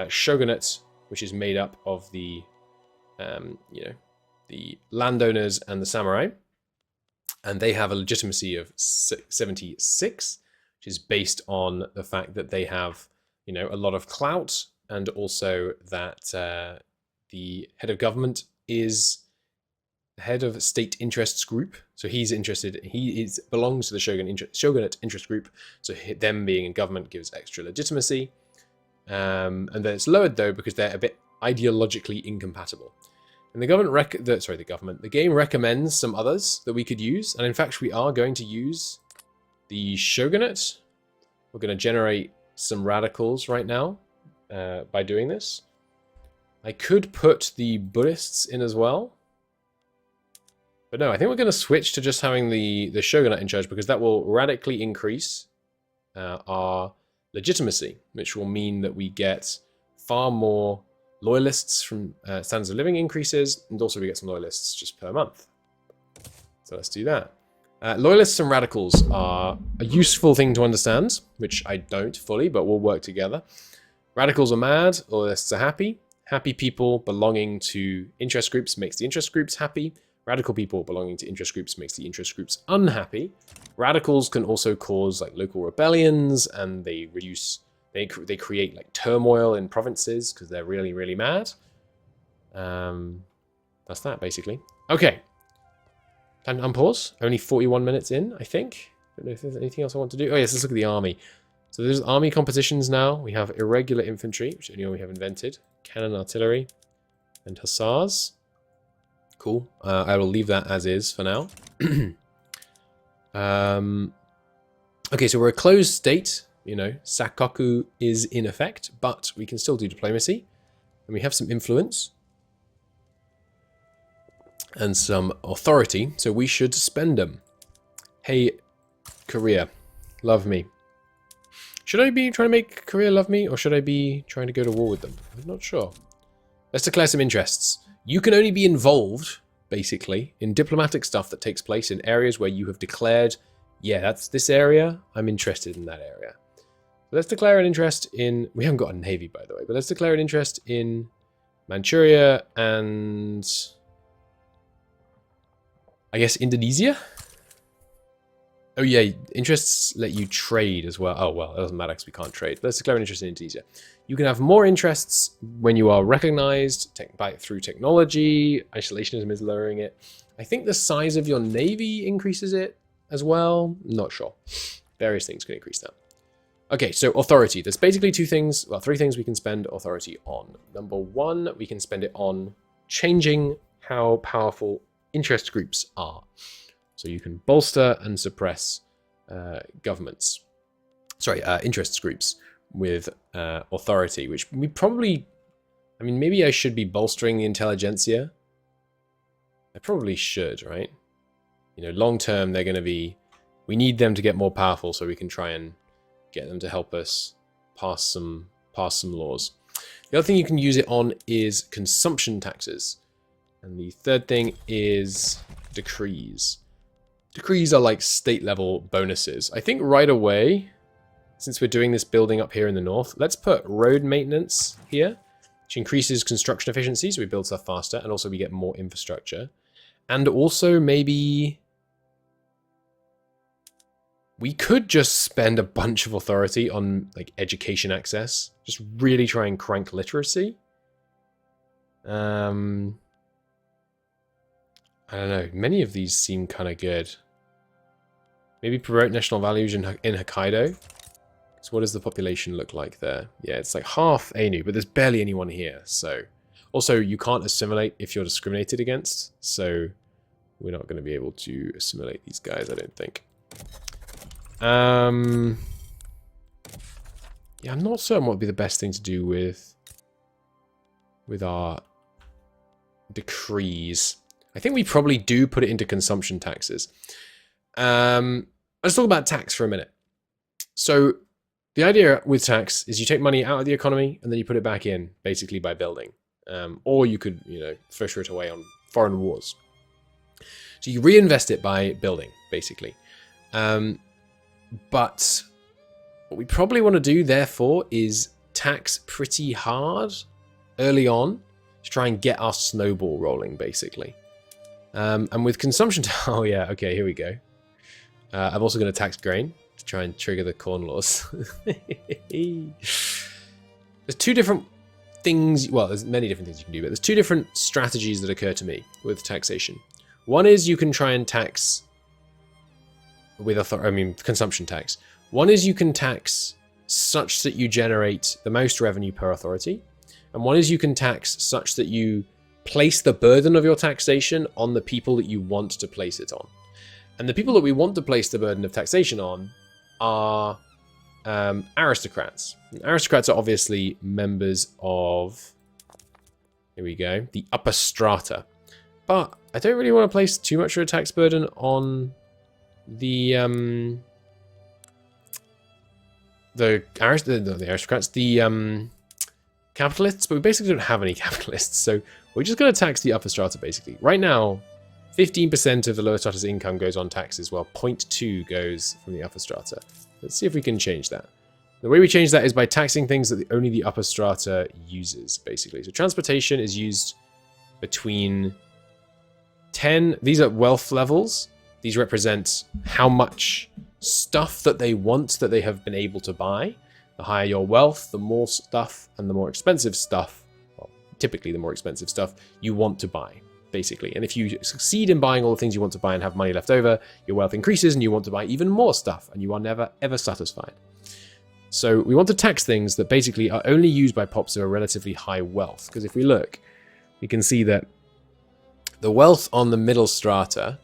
Speaker 1: shogunate, which is made up of the the landowners and the samurai. And they have a legitimacy of 76, which is based on the fact that they have, you know, a lot of clout, and also that the head of government is the head of state interests group. So he's interested, belongs to the shogunate interest group. So them being in government gives extra legitimacy. And then it's lowered though because they're a bit ideologically incompatible. And the game recommends some others that we could use, and in fact we are going to use the shogunate. We're going to generate some radicals right now by doing this. I could put the Buddhists in as well, but no, I think we're going to switch to just having the shogunate in charge, because that will radically increase our legitimacy, which will mean that we get far more loyalists from standards of living increases, and also we get some loyalists just per month. So let's do that. Loyalists and radicals are a useful thing to understand, which I don't fully, but we'll work together. Radicals are mad, loyalists are happy. Happy people belonging to interest groups makes the interest groups happy. Radical people belonging to interest groups makes the interest groups unhappy. Radicals can also cause like local rebellions, and they reduce. They create like turmoil in provinces because they're really, really mad. That's that basically. Okay. Time to unpause. Only 41 minutes in, I think. Don't know if there's anything else I want to do. Oh yes, let's look at the army. So there's army compositions now. We have irregular infantry, which is the only one we have invented. Cannon artillery and hussars. Cool. I will leave that as is for now. Okay, so we're a closed state. You know, Sakoku is in effect, but we can still do diplomacy. And we have some influence. And some authority, so we should spend them. Hey, Korea, love me. Should I be trying to make Korea love me, or should I be trying to go to war with them? I'm not sure. Let's declare some interests. You can only be involved, basically, in diplomatic stuff that takes place in areas where you have declared, yeah, that's this area, I'm interested in that area. Let's declare an interest in... We haven't got a navy, by the way, but let's declare an interest in Manchuria and... I guess Indonesia? Oh yeah, interests let you trade as well. Oh well, it doesn't matter because we can't trade. Let's declare an interest in Indonesia. You can have more interests when you are recognized through technology. Isolationism is lowering it. I think the size of your navy increases it as well. Not sure. Various things can increase that. Okay, so authority. There's basically three things we can spend authority on. Number one, we can spend it on changing how powerful interest groups are. So you can bolster and suppress interest groups with authority, which we probably, I mean, maybe I should be bolstering the intelligentsia. I probably should, right? You know, long term, they're going to be, we need them to get more powerful so we can try and get them to help us pass some laws. The other thing you can use it on is consumption taxes. And the third thing is decrees. Decrees are like state level bonuses. I think right away, since we're doing this building up here in the north, let's put road maintenance here, which increases construction efficiency, so we build stuff faster, and also we get more infrastructure. And also maybe we could just spend a bunch of authority on like education access, just really try and crank literacy. I don't know. Many of these seem kind of good. Maybe promote national values in Hokkaido. So what does the population look like there? Yeah, it's like half Ainu, but there's barely anyone here. So also, you can't assimilate if you're discriminated against. So we're not going to be able to assimilate these guys, I don't think. Yeah, I'm not certain what would be the best thing to do with our decrees. I think we probably do put it into consumption taxes. Let's talk about tax for a minute. So the idea with tax is you take money out of the economy and then you put it back in, basically by building. Or you could, you know, throw it away on foreign wars. So you reinvest it by building, basically. But what we probably want to do, therefore, is tax pretty hard early on to try and get our snowball rolling, basically. And with consumption... Oh, yeah. Okay, here we go. I'm also going to tax grain to try and trigger the corn laws. There's two different things... Well, there's many different things you can do, but there's two different strategies that occur to me with taxation. One is you can try and tax with consumption tax. One is you can tax such that you generate the most revenue per authority. And one is you can tax such that you place the burden of your taxation on the people that you want to place it on. And the people that we want to place the burden of taxation on are aristocrats. And aristocrats are obviously members of, here we go, the upper strata. But I don't really want to place too much of a tax burden on the aristocrats, the capitalists, but we basically don't have any capitalists, so we're just going to tax the upper strata, basically. Right now, 15% of the lower strata's income goes on taxes, while 0.2 goes from the upper strata. Let's see if we can change that. The way we change that is by taxing things that only the upper strata uses, basically. So transportation is used between 10... These are wealth levels. These represent how much stuff that they want that they have been able to buy. The higher your wealth, the more stuff and the more expensive stuff, well, typically the more expensive stuff, you want to buy, basically. And if you succeed in buying all the things you want to buy and have money left over, your wealth increases and you want to buy even more stuff, and you are never, ever satisfied. So we want to tax things that basically are only used by pops of a relatively high wealth. Because if we look, we can see that the wealth on the middle strata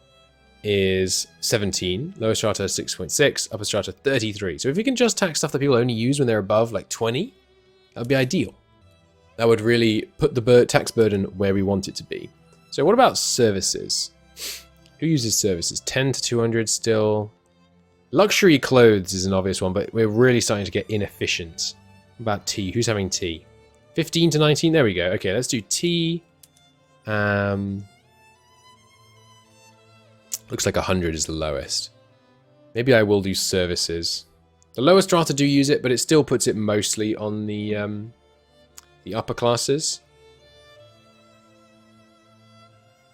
Speaker 1: is 17, lower strata 6.6, upper strata 33. So if we can just tax stuff that people only use when they're above like 20, that would be ideal. That would really put the tax burden where we want it to be. So what about services? Who uses services? 10 to 200 still. Luxury clothes is an obvious one, but we're really starting to get inefficient. What about tea? Who's having tea? 15 to 19? There we go. Okay, let's do tea. Looks like 100 is the lowest. Maybe I will do services. The lower strata do use it, but it still puts it mostly on the upper classes.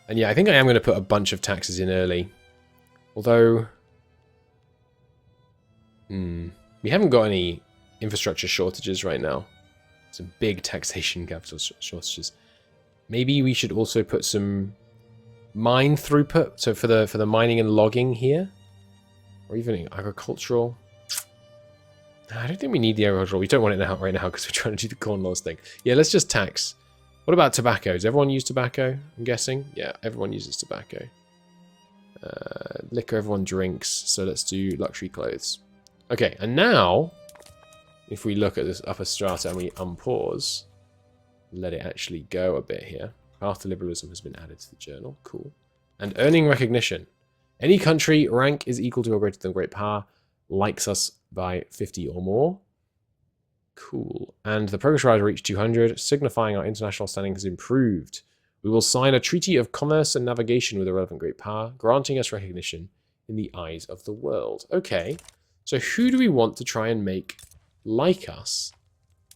Speaker 1: And yeah, I think I am going to put a bunch of taxes in early. Although... we haven't got any infrastructure shortages right now. Some big taxation capital shortages. Maybe we should also put some mine throughput, so for the mining and logging here, or even agricultural. I don't think we need the agricultural. We don't want it right now because we're trying to do the corn laws thing. Yeah, let's just tax. What about tobacco? Does everyone use tobacco? I'm guessing. Yeah, everyone uses tobacco. Liquor, everyone drinks. So let's do luxury clothes. Okay, and now, if we look at this upper strata and we unpause, let it actually go a bit here. Path to liberalism has been added to the journal. Cool. And earning recognition. Any country rank is equal to or greater than great power likes us by 50 or more. Cool. And the progress rise reached 200, signifying our international standing has improved. We will sign a treaty of commerce and navigation with a relevant great power, granting us recognition in the eyes of the world. Okay. So who do we want to try and make like us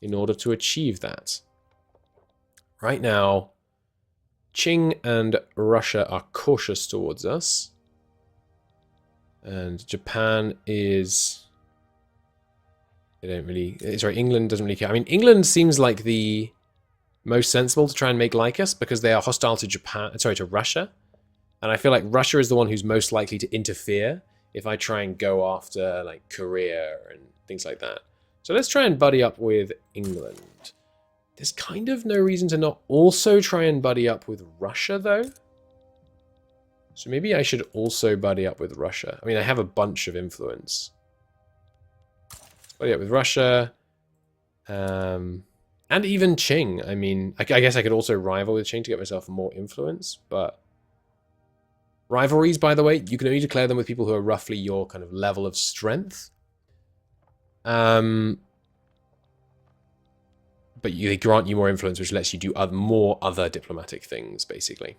Speaker 1: in order to achieve that? Right now, Qing and Russia are cautious towards us. And Japan is... They don't really... Sorry, England doesn't really care. I mean, England seems like the most sensible to try and make like us because they are hostile to Japan... Sorry, to Russia. And I feel like Russia is the one who's most likely to interfere if I try and go after, like, Korea and things like that. So let's try and buddy up with England. There's kind of no reason to not also try and buddy up with Russia, though. So maybe I should also buddy up with Russia. I mean, I have a bunch of influence. Buddy up with Russia. And even Qing. I mean, I guess I could also rival with Qing to get myself more influence, but... Rivalries, by the way, you can only declare them with people who are roughly your kind of level of strength. But they grant you more influence, which lets you do more other diplomatic things, basically.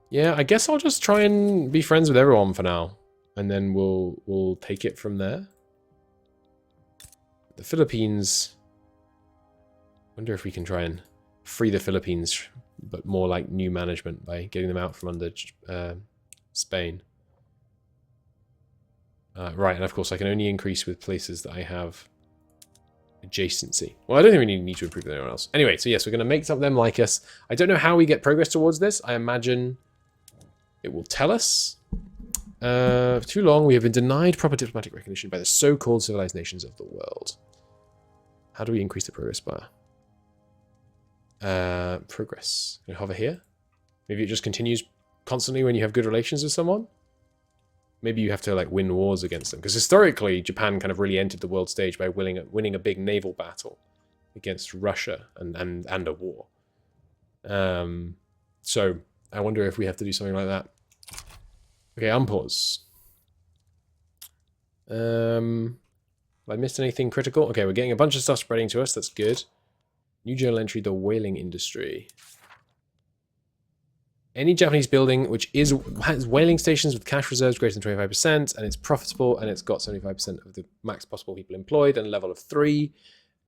Speaker 1: Yeah, I guess I'll just try and be friends with everyone for now. And then we'll take it from there. The Philippines... I wonder if we can try and free the Philippines but more like new management by getting them out from under Spain. Right, and of course I can only increase with places that I have adjacency. Well, I don't think we need to improve with anyone else. Anyway, so yes, we're going to make some of them like us. I don't know how we get progress towards this. I imagine it will tell us. For too long, we have been denied proper diplomatic recognition by the so-called civilized nations of the world. How do we increase the progress bar? Progress. Can I hover here? Maybe it just continues constantly when you have good relations with someone? Maybe you have to like win wars against them. Because historically, Japan kind of really entered the world stage by winning a big naval battle against Russia and a war. So I wonder if we have to do something like that. Okay, unpause. Have I missed anything critical? Okay, we're getting a bunch of stuff spreading to us. That's good. New journal entry, the whaling industry. Any Japanese building which has whaling stations with cash reserves greater than 25%, and it's profitable, and it's got 75% of the max possible people employed, and a level of 3,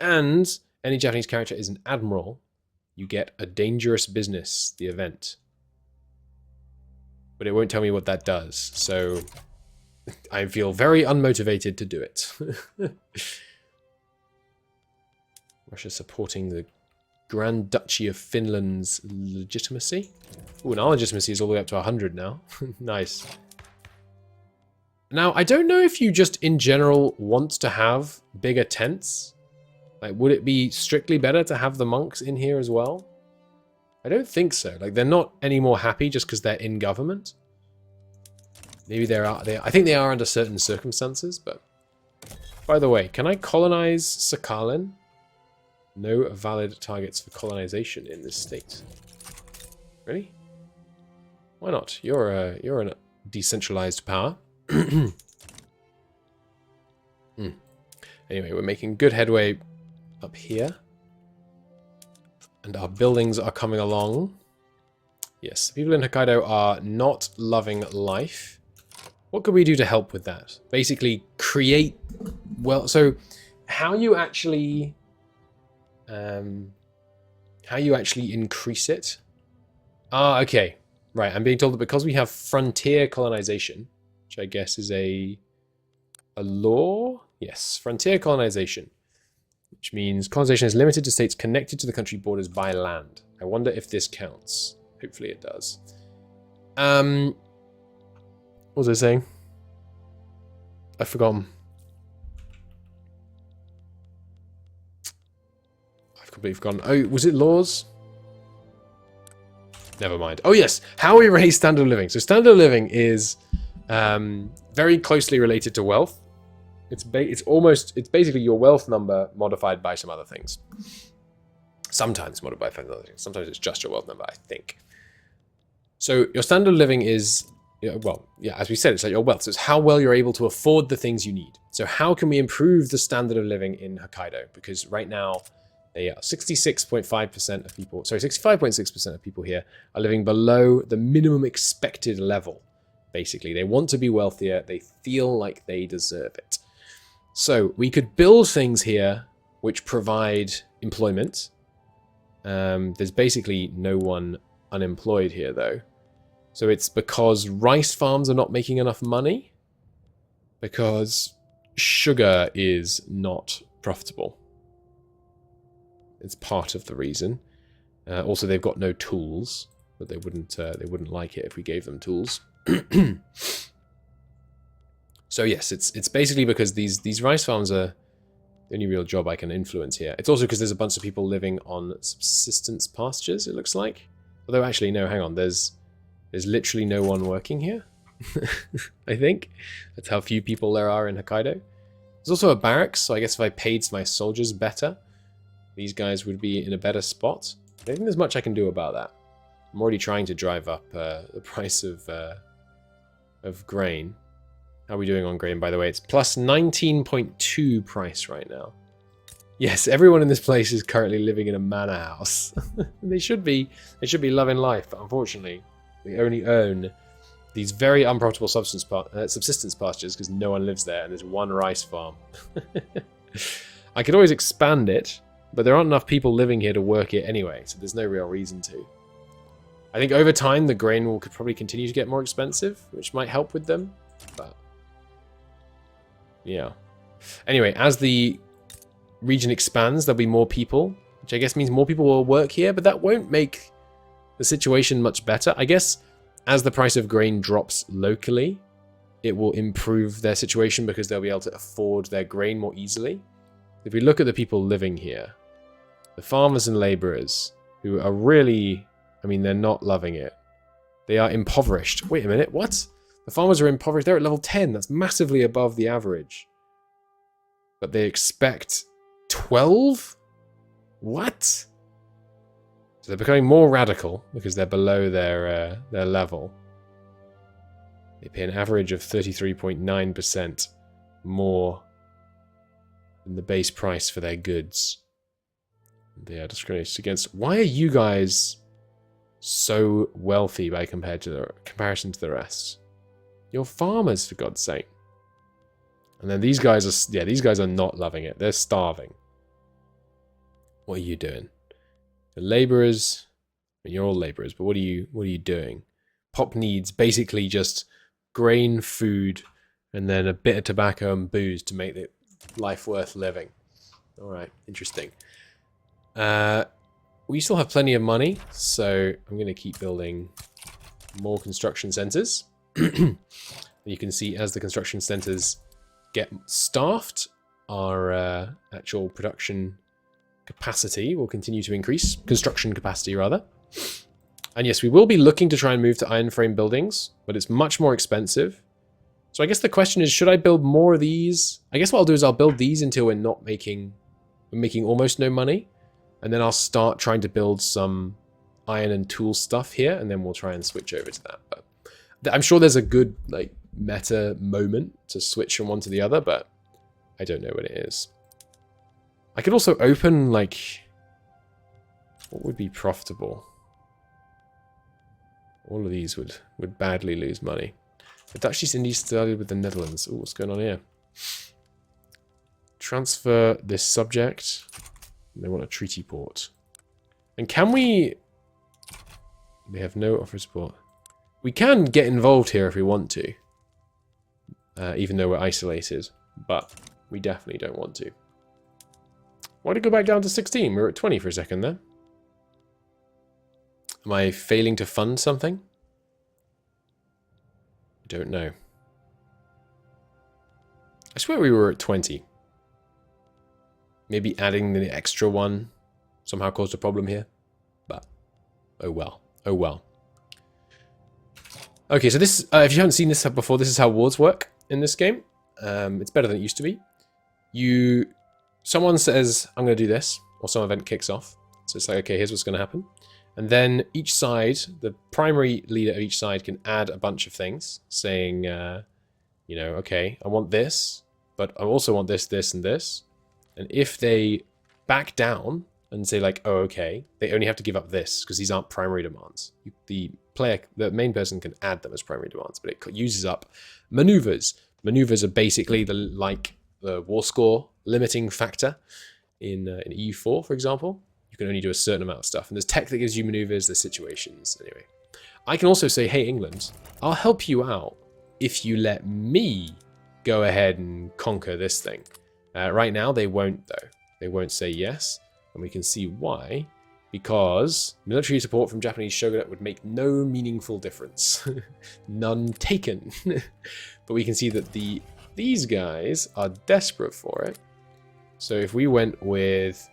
Speaker 1: and any Japanese character is an admiral, you get a dangerous business, the event. But it won't tell me what that does, so I feel very unmotivated to do it. Russia supporting the Grand Duchy of Finland's legitimacy. Ooh, and our legitimacy is all the way up to 100 now. Nice. Now, I don't know if you just in general want to have bigger tents. Like, would it be strictly better to have the monks in here as well? I don't think so. Like, they're not any more happy just because they're in government. Maybe I think they are under certain circumstances, but... By the way, can I colonize Sakhalin? No valid targets for colonization in this state. Really? Why not? You're a decentralized power. Anyway, we're making good headway up here. And our buildings are coming along. Yes, people in Hokkaido are not loving life. What could we do to help with that? Basically, create... Well, so how you actually increase it? Ah, okay. Right, I'm being told that because we have frontier colonization, which I guess is a law? Yes, frontier colonization. Which means colonization is limited to states connected to the country borders by land. I wonder if this counts. Hopefully it does. What was I saying? I've forgotten. I've completely forgotten. Oh, was it laws? Never mind. Oh yes, how we raise standard of living. So standard of living is very closely related to wealth. It's basically your wealth number modified by some other things. Sometimes modified by other things. Sometimes it's just your wealth number, I think. So your standard of living is, well, yeah, as we said, it's like your wealth. So it's how well you're able to afford the things you need. So how can we improve the standard of living in Hokkaido? Because right now, 66.5% of people, sorry, 65.6% of people here are living below the minimum expected level. Basically, they want to be wealthier. They feel like they deserve it. So we could build things here which provide employment. There's basically no one unemployed here, though. So it's because rice farms are not making enough money, because sugar is not profitable. It's part of the reason. Also, they've got no tools, but they wouldn't like it if we gave them tools. So yes, it's basically because these rice farms are the only real job I can influence here. It's also because there's a bunch of people living on subsistence pastures, it looks like. Although actually, no, hang on. There's literally no one working here, I think. That's how few people there are in Hokkaido. There's also a barracks, so I guess if I paid my soldiers better, these guys would be in a better spot. I don't think there's much I can do about that. I'm already trying to drive up the price of grain. How are we doing on grain, by the way? It's plus 19.2 price right now. Yes, everyone in this place is currently living in a manor house. They should be loving life, but unfortunately, they only own these very unprofitable subsistence pastures because no one lives there, and there's one rice farm. I could always expand it, but there aren't enough people living here to work it anyway, so there's no real reason to. I think over time the grain will could probably continue to get more expensive, which might help with them. But yeah. Anyway, as the region expands, there'll be more people, which I guess means more people will work here, but that won't make the situation much better. I guess as the price of grain drops locally, it will improve their situation because they'll be able to afford their grain more easily. If we look at the people living here, the farmers and laborers, who are really, I mean, they're not loving it. They are impoverished. Wait a minute, what? The farmers are impoverished. They're at level 10. That's massively above the average. But they expect 12? What? So they're becoming more radical because they're below their level. They pay an average of 33.9% more than the base price for their goods. They are discriminated against. Why are you guys so wealthy by comparison to the rest? You're farmers, for God's sake. And then these guys are, yeah, these guys are not loving it. They're starving. What are you doing? The laborers, I mean, you're all laborers, but what are you doing? Pop needs basically just grain, food, and then a bit of tobacco and booze to make it life worth living. All right, interesting. We still have plenty of money, so I'm going to keep building more construction centers. You can see as the construction centers get staffed, our actual production capacity will continue to increase. Construction capacity, rather. And yes, we will be looking to try and move to iron frame buildings, but it's much more expensive. So I guess the question is, should I build more of these? I guess what I'll do is I'll build these until we're making almost no money. And then I'll start trying to build some iron and tool stuff here, and then we'll try and switch over to that. But I'm sure there's a good like meta moment to switch from one to the other, but I don't know what it is. I could also open, like, what would be profitable? All of these would badly lose money. The Dutch East Indies started with the Netherlands. Ooh, what's going on here? Transfer this subject. They want a treaty port. And can we... They have no offer support. We can get involved here if we want to. Even though we're isolated. But we definitely don't want to. Why did it go back down to 16? We were at 20 for a second there. Am I failing to fund something? I don't know. I swear we were at 20. Maybe adding the extra one somehow caused a problem here. But, oh well. Oh well. Okay, so this, if you haven't seen this before, this is how wards work in this game. It's better than it used to be. Someone says, I'm going to do this, or some event kicks off. So it's like, okay, here's what's going to happen. And then each side, the primary leader of each side can add a bunch of things, saying, you know, okay, I want this, but I also want this, this, and this. And if they back down and say like, oh, okay, they only have to give up this, because these aren't primary demands. The main person can add them as primary demands, but it uses up maneuvers. Maneuvers are basically like the war score limiting factor in EU4, for example. You can only do a certain amount of stuff. And there's tech that gives you maneuvers, there's situations. Anyway, I can also say, hey, England, I'll help you out if you let me go ahead and conquer this thing. Right now, they won't, though. They won't say yes. And we can see why. Because military support from Japanese shogunate would make no meaningful difference. None taken. But we can see that these guys are desperate for it. So if we went with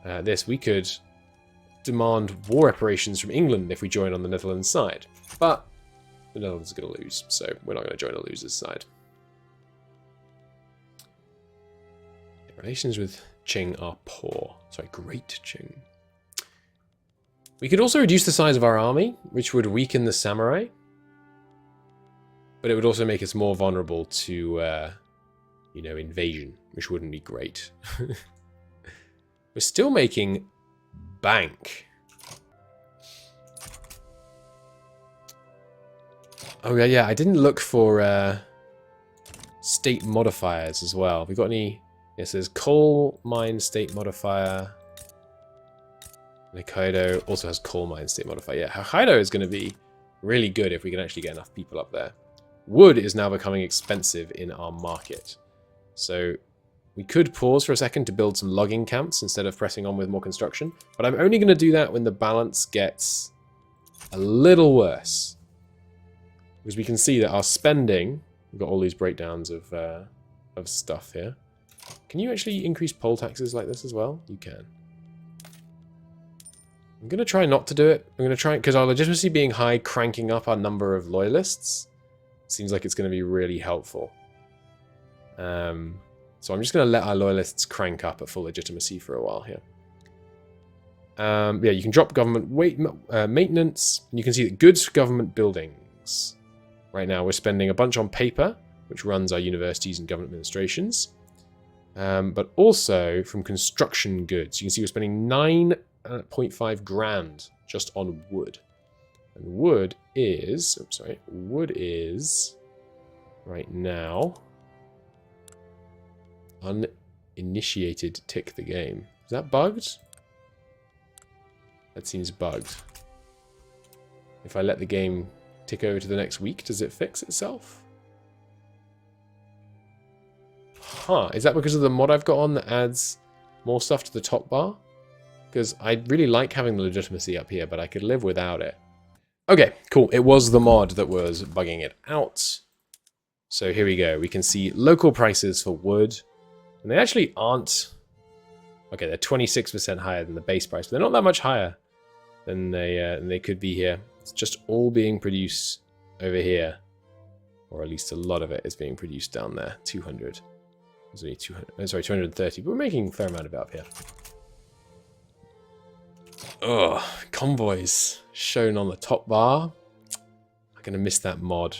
Speaker 1: this, we could demand war reparations from England if we join on the Netherlands side. But the Netherlands are going to lose, so we're not going to join a loser's side. Relations with Qing are poor. Sorry, Great Qing. We could also reduce the size of our army, which would weaken the samurai. But it would also make us more vulnerable to, you know, invasion, which wouldn't be great. We're still making bank. Oh, yeah, I didn't look for state modifiers as well. Have we got any... Yes, there's coal mine state modifier. Hokkaido also has coal mine state modifier. Yeah, Hokkaido is going to be really good if we can actually get enough people up there. Wood is now becoming expensive in our market. So we could pause for a second to build some logging camps instead of pressing on with more construction. But I'm only going to do that when the balance gets a little worse. Because we can see that our spending... We've got all these breakdowns of stuff here. Can you actually increase poll taxes like this as well? You can. I'm going to try not to do it. I'm going to try... Because our legitimacy being high, cranking up our number of loyalists... Seems like it's going to be really helpful. So I'm just going to let our loyalists crank up at full legitimacy for a while here. Yeah, you can drop government maintenance. And you can see that goods for government buildings. Right now we're spending a bunch on paper, which runs our universities and government administrations. But also from construction goods. You can see we're spending 9.5 grand just on wood. And wood is, right now, uninitiated tick the game. Is that bugged? That seems bugged. If I let the game tick over to the next week, does it fix itself? Huh, is that because of the mod I've got on that adds more stuff to the top bar? Because I really like having the legitimacy up here, but I could live without it. Okay, cool. It was the mod that was bugging it out. So here we go. We can see local prices for wood. And they actually aren't... Okay, they're 26% higher than the base price. But they're not that much higher than they could be here. It's just all being produced over here. Or at least a lot of it is being produced down there. 200. There's only 200. Sorry, 230. But we're making a fair amount of it up here. Ugh, convoys shown on the top bar. I'm gonna miss that mod.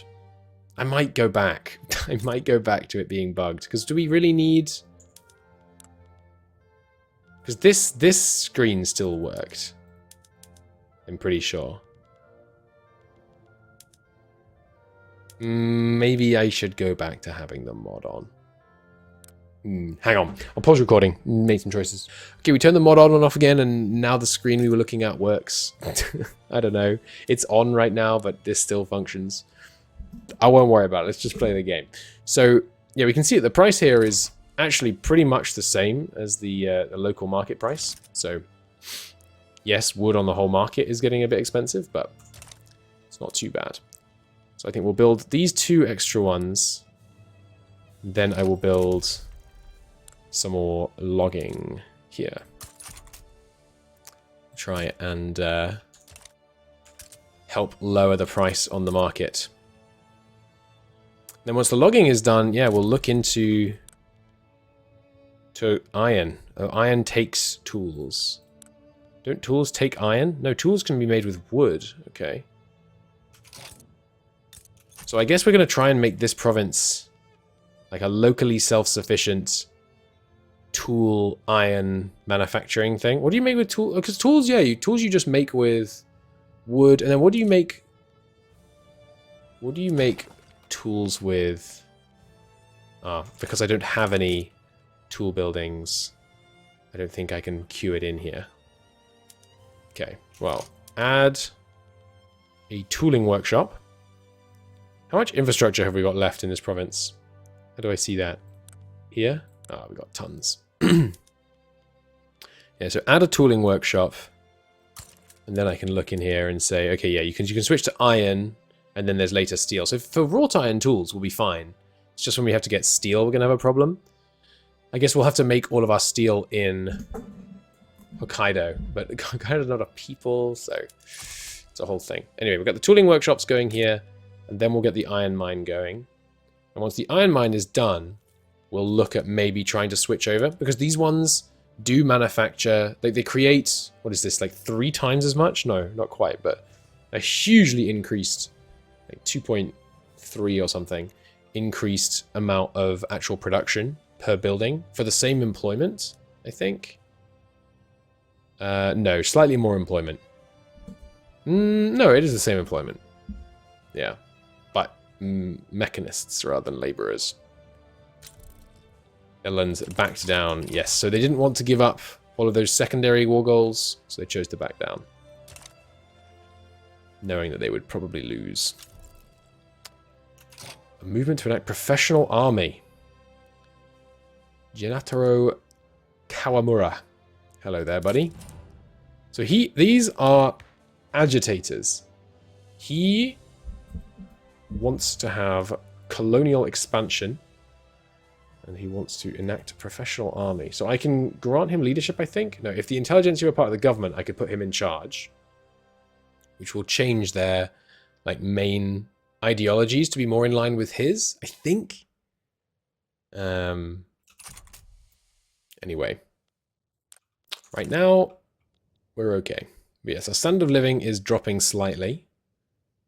Speaker 1: I might go back. I might go back to it being bugged. Because do we really need... Because this screen still worked. I'm pretty sure. Maybe I should go back to having the mod on. Hang on. I'll pause recording. Make some choices. Okay, we turned the mod on and off again, and now the screen we were looking at works. I don't know. It's on right now, but this still functions. I won't worry about it. Let's just play the game. So, yeah, we can see that the price here is actually pretty much the same as the local market price. So, yes, wood on the whole market is getting a bit expensive, but it's not too bad. So I think we'll build these 2 extra ones. Then I will build... some more logging here. Try and help lower the price on the market. Then once the logging is done, yeah, we'll look into iron. Oh, iron takes tools. Don't tools take iron? No, tools can be made with wood. Okay. So I guess we're going to try and make this province like a locally self-sufficient tool iron manufacturing thing. What do you make with tools? Because tools, yeah, tools you just make with wood. And then what do you make? What do you make tools with? Because I don't have any tool buildings, I don't think I can queue it in here. Okay, well, add a tooling workshop. How much infrastructure have we got left in this province? How do I see that? Here? Ah, we got tons. Yeah, so add a tooling workshop, and then I can look in here and say, okay, yeah, you can switch to iron, and then there's later steel. So for wrought iron tools, we'll be fine. It's just when we have to get steel, we're gonna have a problem. I guess we'll have to make all of our steel in Hokkaido, but Hokkaido's not a people, so it's a whole thing. Anyway, we've got the tooling workshops going here, and then we'll get the iron mine going. And once the iron mine is done, we'll look at maybe trying to switch over, because these ones do manufacture, they create, what is this, like 3 times as much? No, not quite, but a hugely increased, like 2.3 or something, increased amount of actual production per building for the same employment, I think. No, slightly more employment. No, it is the same employment. Yeah, but mechanists rather than laborers. Netherlands backed down. Yes, so they didn't want to give up all of those secondary war goals, so they chose to back down, knowing that they would probably lose. A movement to enact professional army. Genataro Kawamura. Hello there, buddy. So these are agitators. He wants to have colonial expansion, and he wants to enact a professional army. So I can grant him leadership, I think. No, if the intelligentsia were part of the government, I could put him in charge, which will change their main ideologies to be more in line with his, I think. Anyway, right now we're okay. But yes, our standard of living is dropping slightly,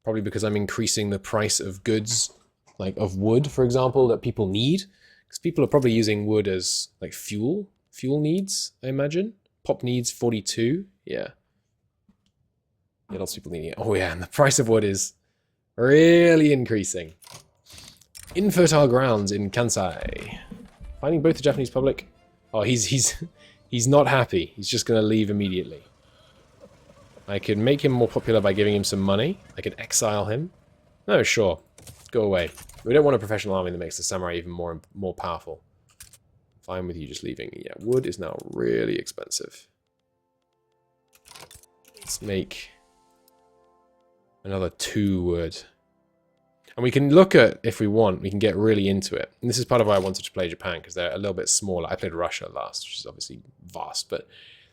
Speaker 1: probably because I'm increasing the price of goods, of wood, for example, that people need, because people are probably using wood as fuel needs, I imagine. Pop needs 42, yeah. Yeah, lots of people needing it. Oh yeah, and the price of wood is really increasing. Infertile grounds in Kansai. Finding both the Japanese public. Oh, he's not happy. He's just going to leave immediately. I could make him more popular by giving him some money. I could exile him. No, sure. Go away. We don't want a professional army that makes the samurai even more powerful. Fine with you just leaving. Yeah, wood is now really expensive. Let's make another 2 wood. And we can look at, if we want, we can get really into it. And this is part of why I wanted to play Japan, because they're a little bit smaller. I played Russia last, which is obviously vast, but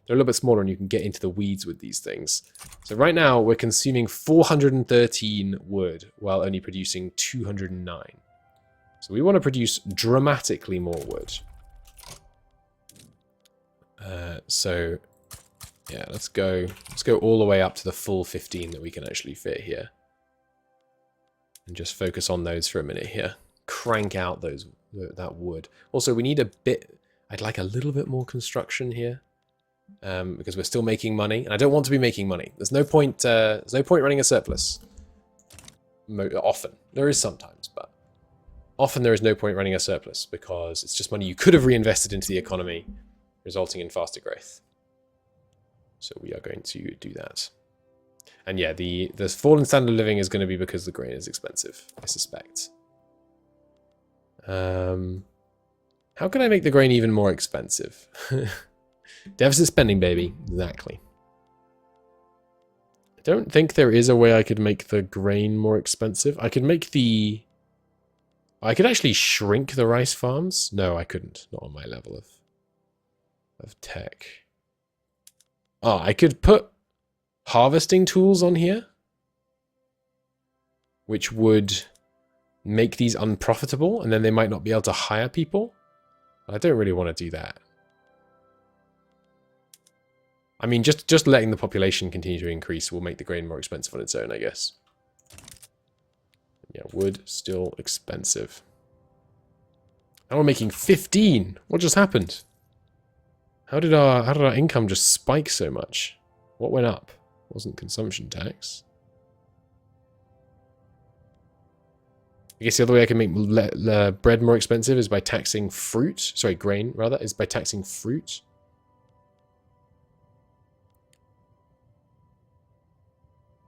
Speaker 1: they're a little bit smaller and you can get into the weeds with these things. So right now we're consuming 413 wood while only producing 209. So we want to produce dramatically more wood. So yeah, let's go all the way up to the full 15 that we can actually fit here. And just focus on those for a minute here. Crank out that wood. Also, we need a bit... I'd like a little bit more construction here. Because we're still making money. And I don't want to be making money. There's no point running a surplus. Often. There is sometimes, but... Often there is no point running a surplus, because it's just money you could have reinvested into the economy, resulting in faster growth. So we are going to do that. And yeah, the fall in standard of living is going to be because the grain is expensive, I suspect. How can I make the grain even more expensive? Deficit spending, baby. Exactly. I don't think there is a way I could make the grain more expensive. I could make the... I could actually shrink the rice farms. No, I couldn't. Not on my level of tech. Oh, I could put harvesting tools on here, which would make these unprofitable, and then they might not be able to hire people. I don't really want to do that. I mean, just letting the population continue to increase will make the grain more expensive on its own, I guess. Yeah, wood still expensive. Now we're making 15. What just happened? How did our income just spike so much? What went up? Wasn't consumption tax. I guess the other way I can make bread more expensive is by taxing fruit. Sorry, grain, rather, is by taxing fruit.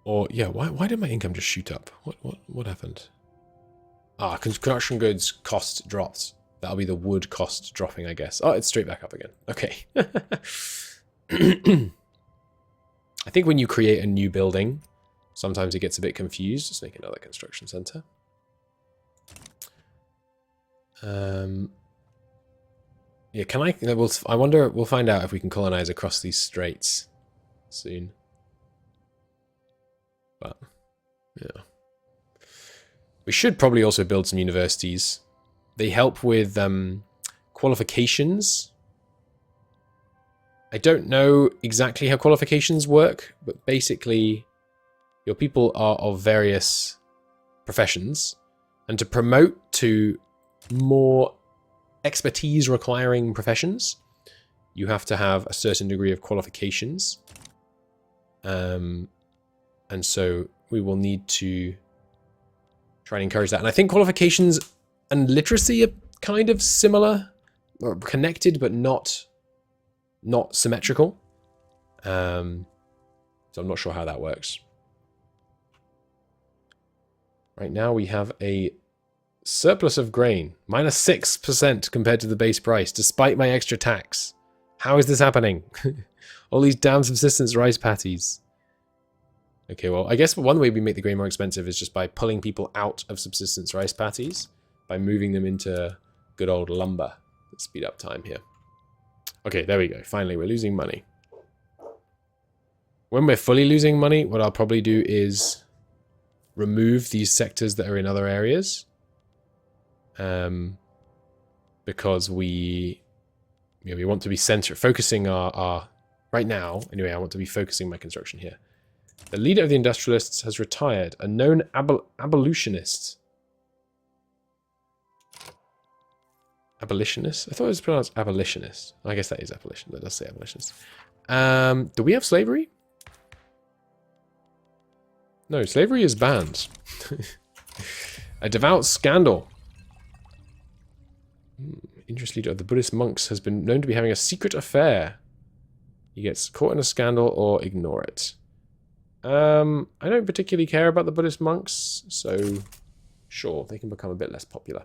Speaker 1: Or, yeah, why did my income just shoot up? What happened? Ah, construction goods cost dropped. That'll be the wood cost dropping, I guess. Oh, it's straight back up again. Okay. I think when you create a new building, sometimes it gets a bit confused. Let's make another construction center. Yeah, can I? I wonder. We'll find out if we can colonize across these straits soon. But yeah, we should probably also build some universities. They help with qualifications. I don't know exactly how qualifications work, but basically your people are of various professions, and to promote to more expertise requiring professions, you have to have a certain degree of qualifications. And so we will need to try and encourage that. And I think qualifications and literacy are kind of similar, or connected, but not not symmetrical. So I'm not sure how that works. Right now we have a surplus of grain, minus 6% compared to the base price, despite my extra tax. How is this happening? All these damn subsistence rice patties. Okay, well, I guess one way we make the grain more expensive is just by pulling people out of subsistence rice patties, by moving them into good old lumber. Let's speed up time here. Okay, there we go. Finally, we're losing money. When we're fully losing money, what I'll probably do is remove these sectors that are in other areas. Because we want to be focusing our right now, anyway, I want to be focusing my construction here. The leader of the industrialists has retired, a known abolitionist. Abolitionist? I thought it was pronounced abolitionist. I guess that is abolition. That does say abolitionist. Do we have slavery? No, slavery is banned. A devout scandal. Interest leader of the Buddhist monks has been known to be having a secret affair. He gets caught in a scandal or ignore it. I don't particularly care about the Buddhist monks, so sure, they can become a bit less popular.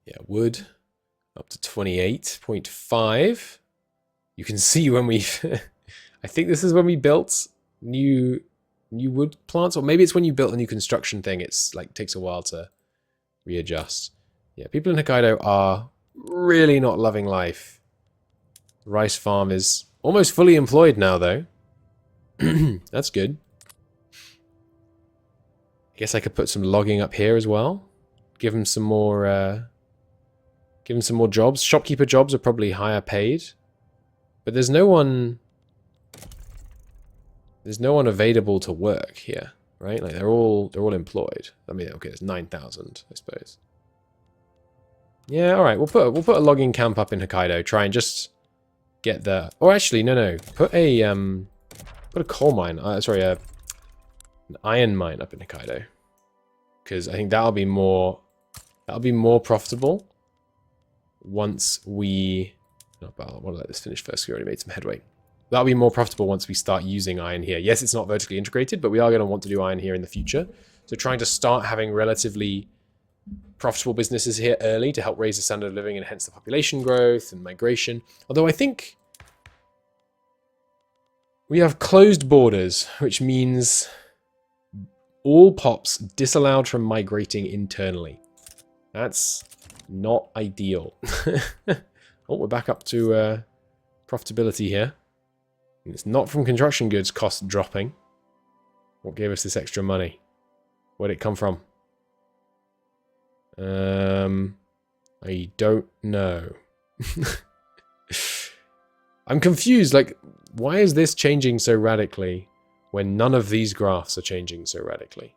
Speaker 1: Yeah, wood up to 28.5. You can see when we I think this is when we built new wood plants, or maybe it's when you built a new construction thing. It's like takes a while to readjust. Yeah, people in Hokkaido are really not loving life. The rice farm is almost fully employed now, though. That's good. I guess I could put some logging up here as well. Give them some more jobs. Shopkeeper jobs are probably higher paid, but there's no one available to work here, right? Like they're all employed. I mean, okay, it's 9,000, I suppose. Yeah, all right. We'll put a logging camp up in Hokkaido. Try and just get the. Or actually, no. Put a coal mine. An iron mine up in Hokkaido, because I think that'll be more profitable once we. Oh, but I want to let this finish first. We already made some headway. That'll be more profitable once we start using iron here. Yes, it's not vertically integrated, but we are going to want to do iron here in the future. So trying to start having relatively profitable businesses here early to help raise the standard of living and hence the population growth and migration. Although I think we have closed borders, which means all pops disallowed from migrating internally. That's not ideal. Oh, we're back up to profitability here. And it's not from construction goods cost dropping. What gave us this extra money? Where'd it come from? I don't know. I'm confused. Like, why is this changing so radically when none of these graphs are changing so radically?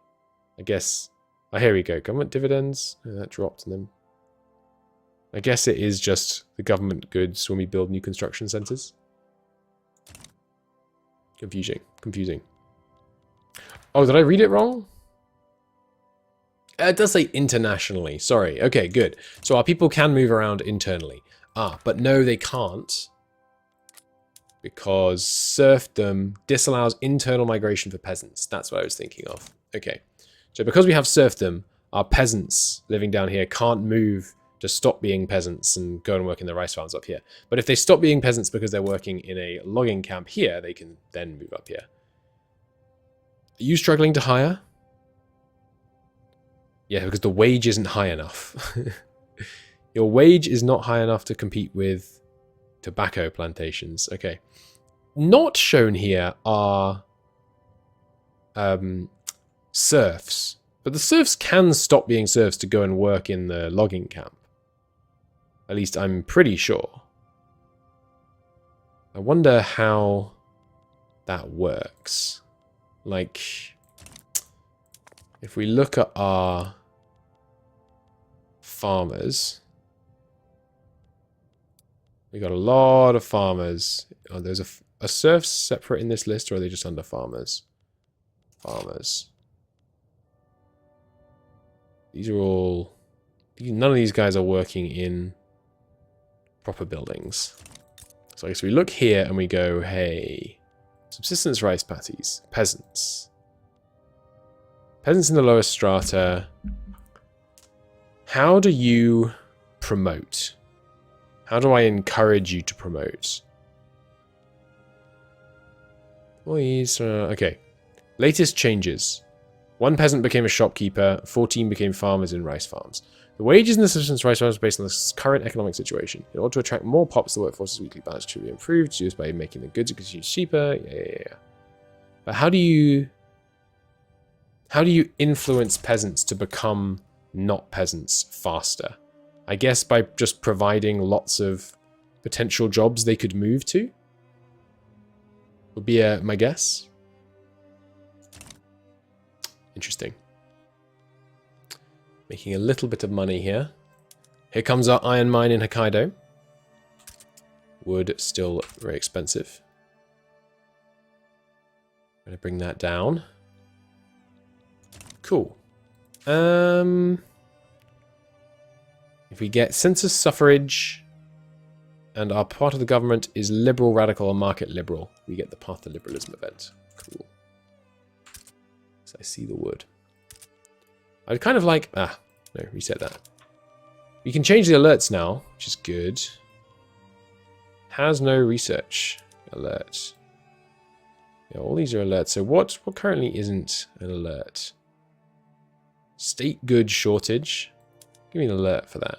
Speaker 1: I guess. Oh, here we go. Government dividends. Oh, that dropped. And then I guess it is just the government goods when we build new construction centers. Confusing. Oh, did I read it wrong? It does say internationally. Sorry. Okay, good. So our people can move around internally. But no, they can't. Because serfdom disallows internal migration for peasants. That's what I was thinking of. Okay. So because we have serfdom, our peasants living down here can't move to stop being peasants and go and work in the rice farms up here. But if they stop being peasants because they're working in a logging camp here, they can then move up here. Are you struggling to hire? Yeah, because the wage isn't high enough. Your wage is not high enough to compete with tobacco plantations. Okay. Not shown here are serfs. But the serfs can stop being serfs to go and work in the logging camp. At least I'm pretty sure. I wonder how that works. Like, if we look at our farmers, we got a lot of farmers. Oh, there's a serfs separate in this list, or are they just under farmers? Farmers. These are all. None of these guys are working in proper buildings. So I guess we look here and we go, hey, subsistence rice patties, peasants. Peasants in the lowest strata. How do you promote? How do I encourage you to promote? Please, okay. Latest changes. 1 peasant became a shopkeeper, 14 became farmers in rice farms. The wages in the subsistence rice farms are based on the current economic situation. In order to attract more pops, the workforce's weekly balance should be improved, used by making the goods and consumed cheaper. Yeah. But how do you influence peasants to become not peasants faster? I guess by just providing lots of potential jobs they could move to? Would be my guess. Interesting. Making a little bit of money here. Here comes our iron mine in Hokkaido. Wood still very expensive. I'm going to bring that down. Cool. If we get census suffrage and our part of the government is liberal, radical, or market liberal, we get the path to liberalism event. Cool. So I see the wood. I'd kind of like... no, reset that. We can change the alerts now, which is good. Has no research alert. Yeah, all these are alerts. So what currently isn't an alert? State goods shortage. Give me an alert for that.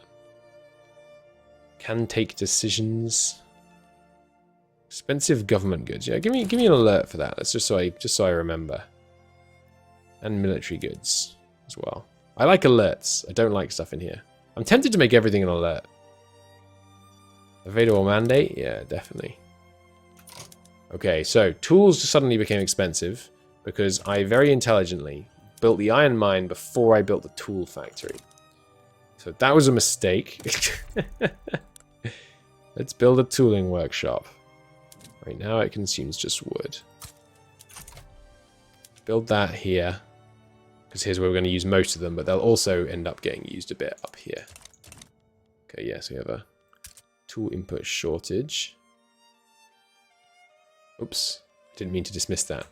Speaker 1: Can take decisions. Expensive government goods. Yeah, give me an alert for that. That's just so I remember. And military goods as well. I like alerts. I don't like stuff in here. I'm tempted to make everything an alert. Available mandate? Yeah, definitely. Okay, so tools suddenly became expensive because I very intelligently built the iron mine before I built the tool factory. So that was a mistake. Let's build a tooling workshop. Right now it consumes just wood. Build that here. Because here's where we're going to use most of them, but they'll also end up getting used a bit up here. Okay, yes, we have a tool input shortage. Oops, didn't mean to dismiss that.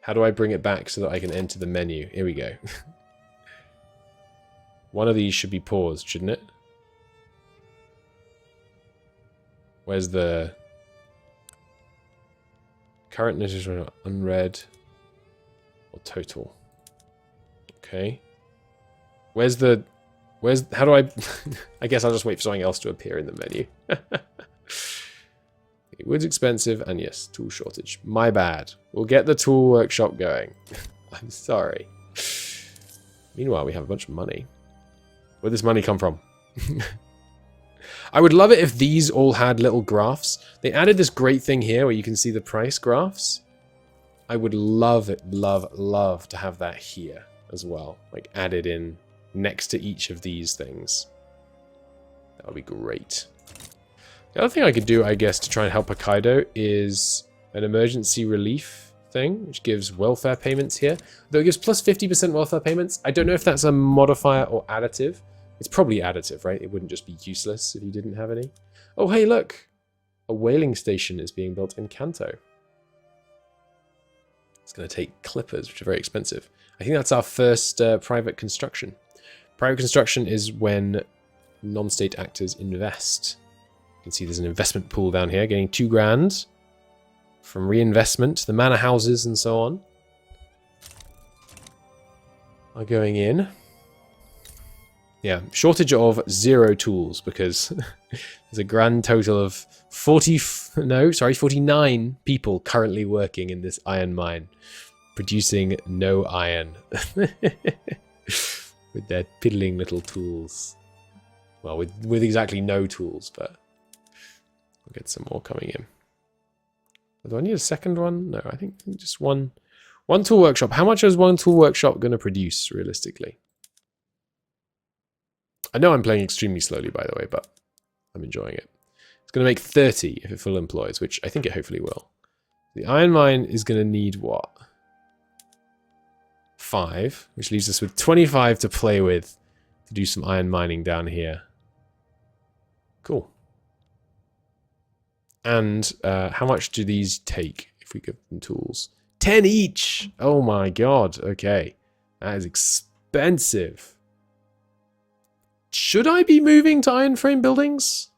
Speaker 1: How do I bring it back so that I can enter the menu? Here we go. One of these should be paused, shouldn't it? Where's the current notification unread or total? Okay. How do I... I guess I'll just wait for something else to appear in the menu. Wood's expensive, and yes, tool shortage. My bad. We'll get the tool workshop going. I'm sorry. Meanwhile, we have a bunch of money. Where'd this money come from? I would love it if these all had little graphs. They added this great thing here where you can see the price graphs. I would love it, love to have that here as well. Like added in next to each of these things. That would be great. The other thing I could do, I guess, to try and help Hokkaido is an emergency relief thing, which gives welfare payments here. Though it gives plus 50% welfare payments. I don't know if that's a modifier or additive. It's probably additive, right? It wouldn't just be useless if you didn't have any. Oh, hey, look! A whaling station is being built in Kanto. It's going to take clippers, which are very expensive. I think that's our first private construction. Private construction is when non-state actors invest. You can see there's an investment pool down here, getting 2 grand from reinvestment. The manor houses and so on are going in. Yeah, shortage of 0 tools because there's a grand total of 49 people currently working in this iron mine, producing no iron with their piddling little tools. Well, with exactly no tools, but we'll get some more coming in. Do I need a second one? No, I think just one tool workshop. How much is one tool workshop going to produce realistically? I know I'm playing extremely slowly, by the way, but I'm enjoying it. It's going to make 30 if it full employs, which I think it hopefully will. The iron mine is going to need what? 5, which leaves us with 25 to play with to do some iron mining down here. Cool. And how much do these take if we give them tools? 10 each! Oh my god, okay. That is expensive. Should I be moving to iron frame buildings?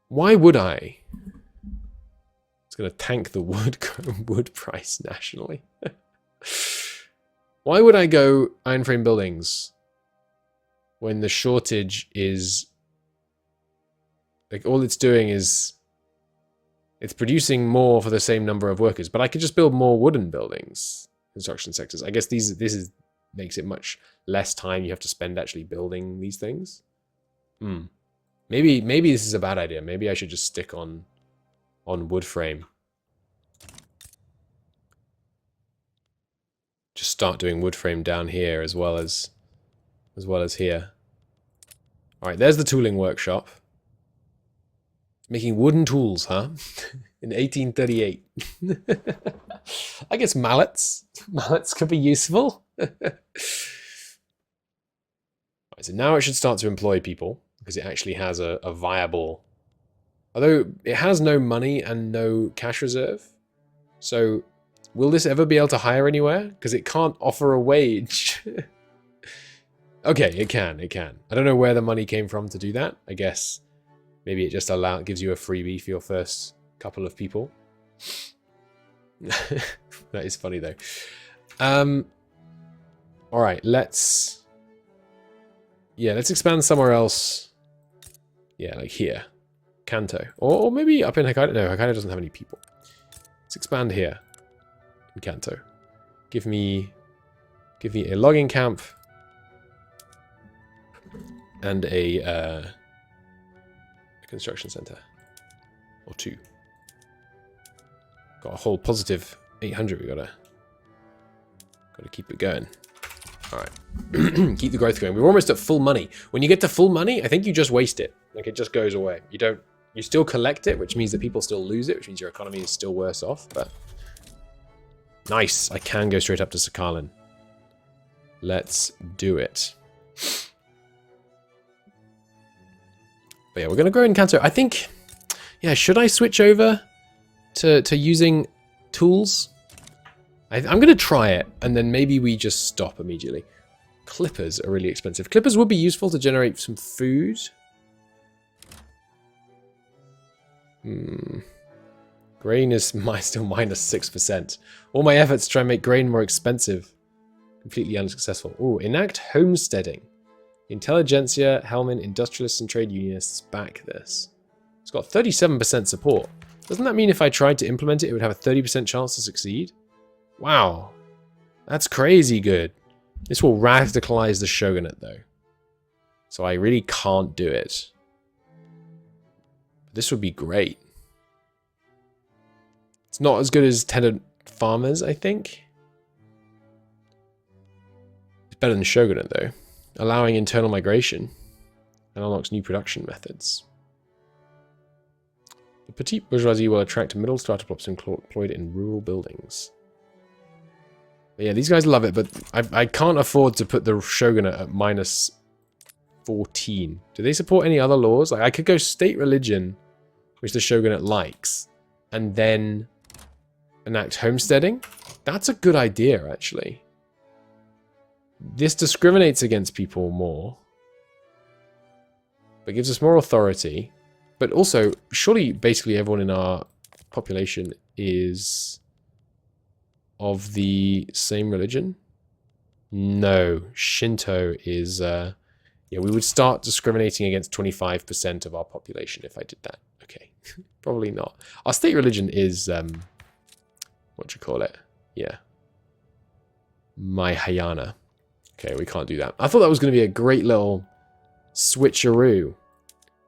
Speaker 1: Why would I? It's going to tank the wood price nationally. Why would I go iron frame buildings when the shortage is... Like, all it's doing is... It's producing more for the same number of workers. But I could just build more wooden buildings. Construction sectors. I guess this makes it much less time you have to spend actually building these things. Maybe this is a bad idea. Maybe I should just stick on wood frame. Just start doing wood frame down here as well as here. All right, there's the tooling workshop. Making wooden tools, huh? In 1838. I guess mallets. Mallets could be useful. Right, so now it should start to employ people, because it actually has a viable... Although it has no money and no cash reserve. So will this ever be able to hire anywhere? Because it can't offer a wage. Okay, it can. I don't know where the money came from to do that. I guess... Maybe it just gives you a freebie for your first couple of people. That is funny though. All right, let's expand somewhere else. Yeah, like here, Kanto, or maybe up in Hokkaido. No, Hokkaido doesn't have any people. Let's expand here in Kanto. Give me a logging camp and a construction center, or 2. Got a whole positive 800. We gotta keep it going. All right, keep the growth going. We're almost at full money. When you get to full money, I think you just waste it. Like, it just goes away. You still collect it, which means that people still lose it, which means your economy is still worse off. But nice, I can go straight up to Sakhalin. Let's do it. But yeah, we're going to grow in Kanto. I think, yeah, should I switch over to using tools? I'm going to try it, and then maybe we just stop immediately. Clippers are really expensive. Clippers would be useful to generate some food. Grain is still minus 6%. All my efforts to try and make grain more expensive. Completely unsuccessful. Ooh, enact homesteading. Intelligentsia, Hellman, industrialists, and trade unionists back this. It's got 37% support. Doesn't that mean if I tried to implement it, it would have a 30% chance to succeed? Wow. That's crazy good. This will radicalize the shogunate, though. So I really can't do it. This would be great. It's not as good as tenant farmers, I think. It's better than shogunate, though. Allowing internal migration and unlocks new production methods. The petite bourgeoisie will attract middle strata plops employed in rural buildings. But yeah, these guys love it, but I can't afford to put the shogunate at minus 14. Do they support any other laws? Like, I could go state religion, which the shogunate likes, and then enact homesteading. That's a good idea, actually. This discriminates against people more, but gives us more authority. But also, surely basically everyone in our population is of the same religion? No, Shinto is... yeah, we would start discriminating against 25% of our population if I did that. Okay, probably not. Our state religion is... what do you call it? Yeah. Mahayana. Okay, we can't do that. I thought that was going to be a great little switcheroo,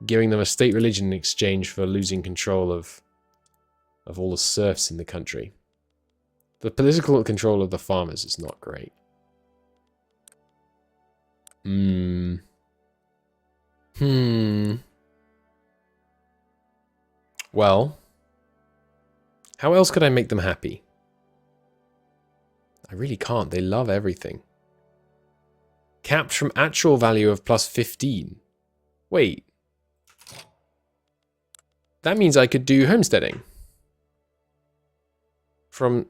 Speaker 1: giving them a state religion in exchange for losing control of all the serfs in the country. The political control of the farmers is not great. Well, how else could I make them happy? I really can't. They love everything. Capped from actual value of plus 15. Wait. that means I could do homesteading. From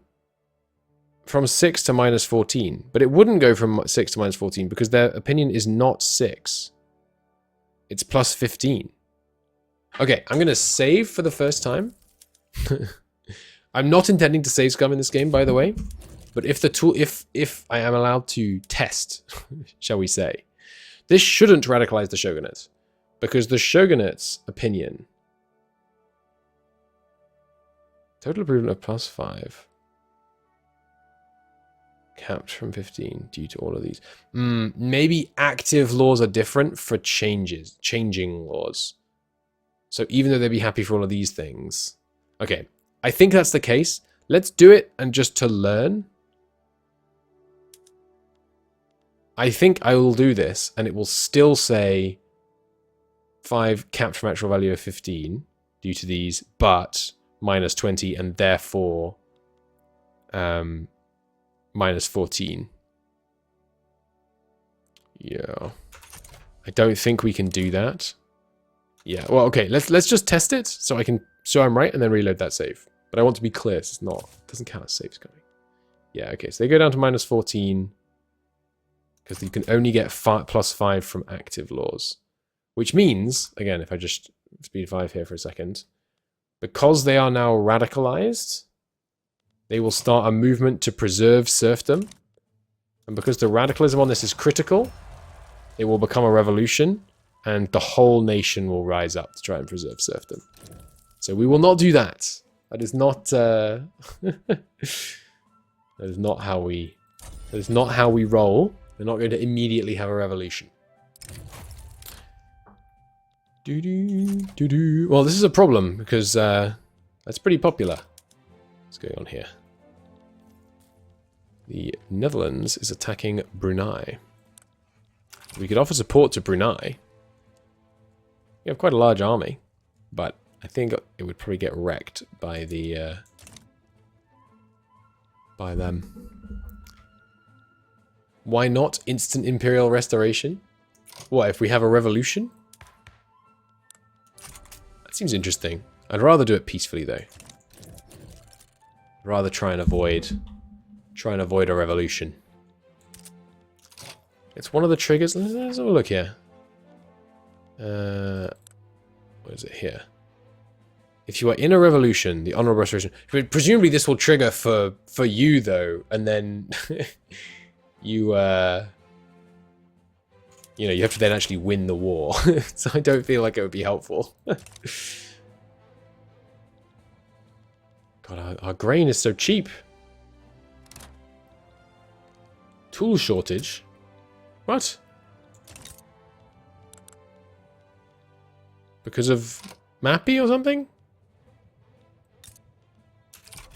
Speaker 1: 6 to minus 14. But it wouldn't go from 6 to minus 14 because their opinion is not 6. It's plus 15. Okay, I'm going to save for the first time. I'm not intending to save scum in this game, by the way. But if the tool, if I am allowed to test, shall we say, this shouldn't radicalize the shogunate. Because the shogunate's opinion... Total approval of plus 5. Capped from 15 due to all of these. Maybe active laws are different for changing laws. So even though they'd be happy for all of these things. Okay, I think that's the case. Let's do it and just to learn. I think I will do this and it will still say 5 capped from actual value of 15 due to these, but minus 20 and therefore minus 14. Yeah. I don't think we can do that. Yeah, well, okay, let's just test it so I'm right and then reload that save. But I want to be clear, it's not, it doesn't count as saves going. Yeah, okay, so they go down to minus 14 because you can only get plus 5 from active laws. Which means, again, if I just speed 5 here for a second, because they are now radicalized, they will start a movement to preserve serfdom. And because the radicalism on this is critical, it will become a revolution, and the whole nation will rise up to try and preserve serfdom. So we will not do that. That is not that is not how we roll. We're not going to immediately have a revolution. Well, this is a problem because that's pretty popular. What's going on here? The Netherlands is attacking Brunei. We could offer support to Brunei. We have quite a large army, but I think it would probably get wrecked by the by them. Why not instant imperial restoration? What if we have a revolution? That seems interesting. I'd rather do it peacefully though. I'd rather try and avoid a revolution. It's one of the triggers. Let's have a look here. What is it here? If you are in a revolution, the honorable restoration. Presumably this will trigger for you though, and then you you have to then actually win the war. So I don't feel like it would be helpful. God, our grain is so cheap. Tool shortage? What? Because of Mappy or something?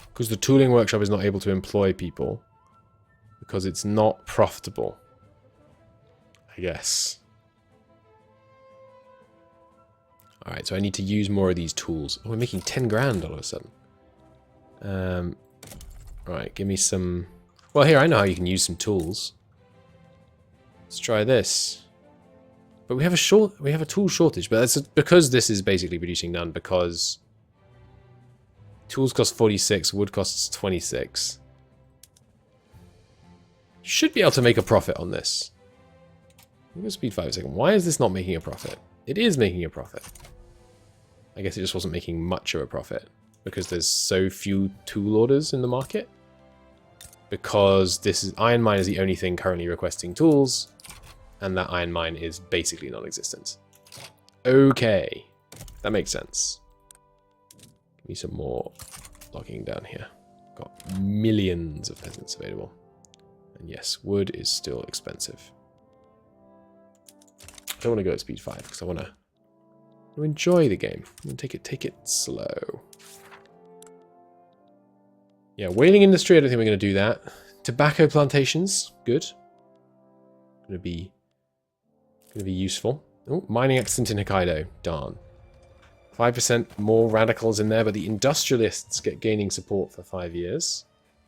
Speaker 1: Because the tooling workshop is not able to employ people. Because it's not profitable. I guess. Alright, so I need to use more of these tools. Oh, we're making 10 grand all of a sudden. Alright, give me some... Well, here, I know how you can use some tools. Let's try this. But we have a tool shortage, but that's because this is basically producing none, because tools cost 46, wood costs 26. You should be able to make a profit on this. I'm going to speed 5 seconds. Why is this not making a profit? It is making a profit. I guess it just wasn't making much of a profit because there's so few tool orders in the market. Because this is iron mine is the only thing currently requesting tools, and that iron mine is basically non-existent. Okay, that makes sense. Give me some more logging down here. Got millions of peasants available. And yes, wood is still expensive. I don't want to go at speed 5 because I want to enjoy the game. I'm going to take it slow. Yeah, whaling industry, I don't think we're going to do that. Tobacco plantations, good. Going to be useful. Oh, mining accident in Hokkaido, darn. 5% more radicals in there, but the industrialists get gaining support for 5 years.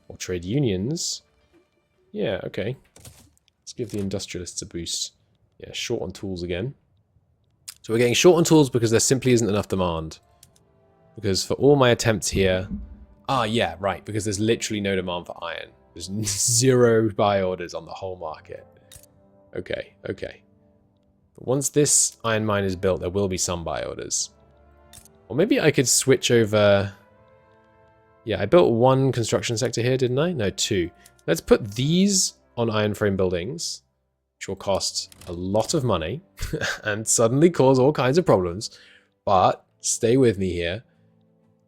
Speaker 1: Or trade unions. Yeah, okay. Let's give the industrialists a boost. Yeah, short on tools again. So we're getting short on tools because there simply isn't enough demand. Because for all my attempts here... Ah, yeah, right. Because there's literally no demand for iron. There's 0 buy orders on the whole market. Okay, okay. But once this iron mine is built, there will be some buy orders. Or maybe I could switch over... Yeah, I built 1 construction sector here, didn't I? No, 2. Let's put these on iron frame buildings, which will cost a lot of money and suddenly cause all kinds of problems. But stay with me here.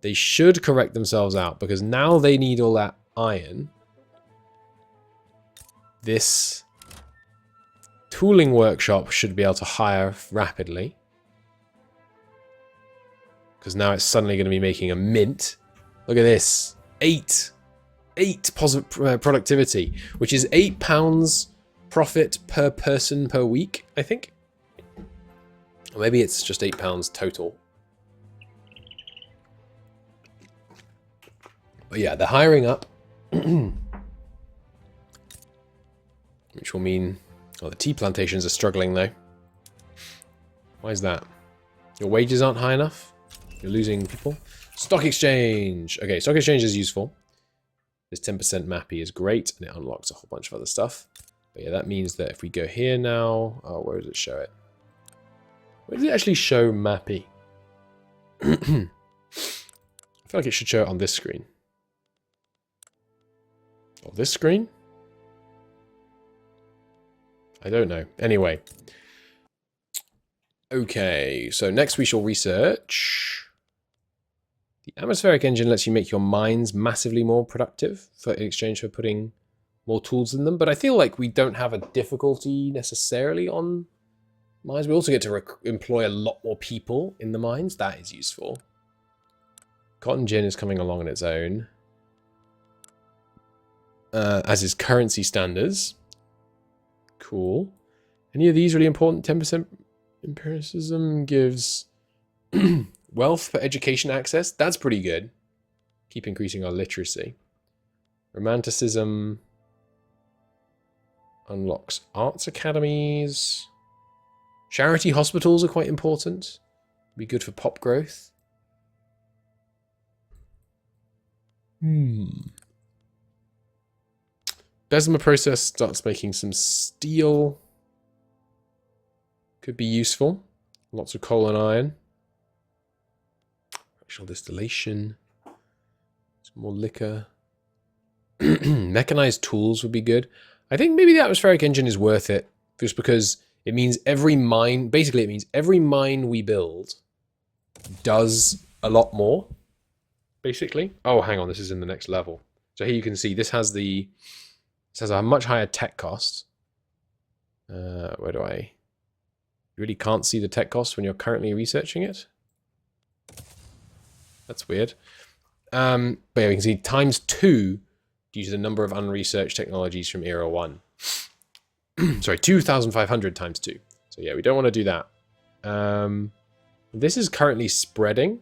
Speaker 1: They should correct themselves out because now they need all that iron. This tooling workshop should be able to hire rapidly. Because now it's suddenly going to be making a mint. Look at this. 8 positive productivity, which is £8 profit per person per week, I think. Or maybe it's just £8 total. But yeah, they're hiring up. Which will mean... Oh, the tea plantations are struggling though. Why is that? Your wages aren't high enough? You're losing people? Stock exchange! Okay, stock exchange is useful. This 10% mappy is great, and it unlocks a whole bunch of other stuff. But yeah, that means that if we go here now... Oh, where does it show it? Where does it actually show mappy? I feel like it should show it on this screen. Or this screen? I don't know. Anyway. Okay, so next we shall research... The atmospheric engine lets you make your mines massively more productive in exchange for putting more tools in them. But I feel like we don't have a difficulty necessarily on mines. We also get to employ a lot more people in the mines. That is useful. Cotton gin is coming along on its own. As is currency standards. Cool. Any of these really important? 10% empiricism gives wealth for education access. That's pretty good. Keep increasing our literacy. Romanticism unlocks arts academies. Charity hospitals are quite important. Be good for pop growth. Bessemer process starts making some steel. Could be useful. Lots of coal and iron. Fractional distillation. Some more liquor. Mechanized tools would be good. I think maybe the atmospheric engine is worth it. Just because it means every mine... Basically, it means every mine we build does a lot more. Basically. Oh, hang on. This is in the next level. So here you can see this has the... This has a much higher tech cost. Where do I... You really can't see the tech cost when you're currently researching it? That's weird. But yeah, we can see ×2 due to the number of unresearched technologies from Era 1. Sorry, 2,500 ×2. So yeah, we don't want to do that. This is currently spreading.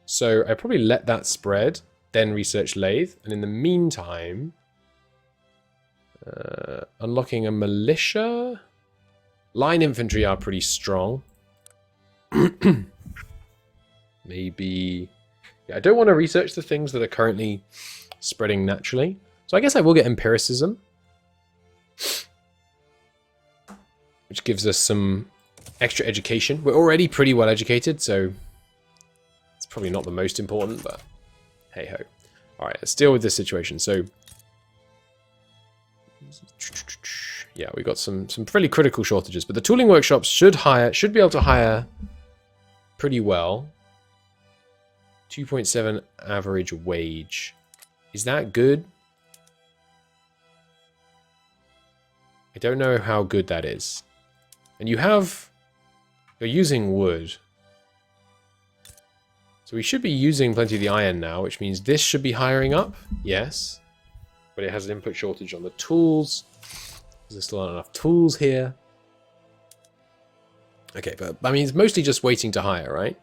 Speaker 1: So I probably let that spread, then research lathe. And in the meantime... unlocking a militia. Line infantry are pretty strong. Maybe... Yeah, I don't want to research the things that are currently spreading naturally. So I guess I will get empiricism. Which gives us some extra education. We're already pretty well educated, so... It's probably not the most important, but... Hey-ho. Alright, let's deal with this situation. So... Yeah, we got some fairly critical shortages, but the tooling workshops should be able to hire pretty well. 2.7 average wage. Is that good? I don't know how good that is. And you're using wood. So we should be using plenty of the iron now, which means this should be hiring up. Yes. But it has an input shortage on the tools. There's still not enough tools here. Okay, but I mean, it's mostly just waiting to hire, right?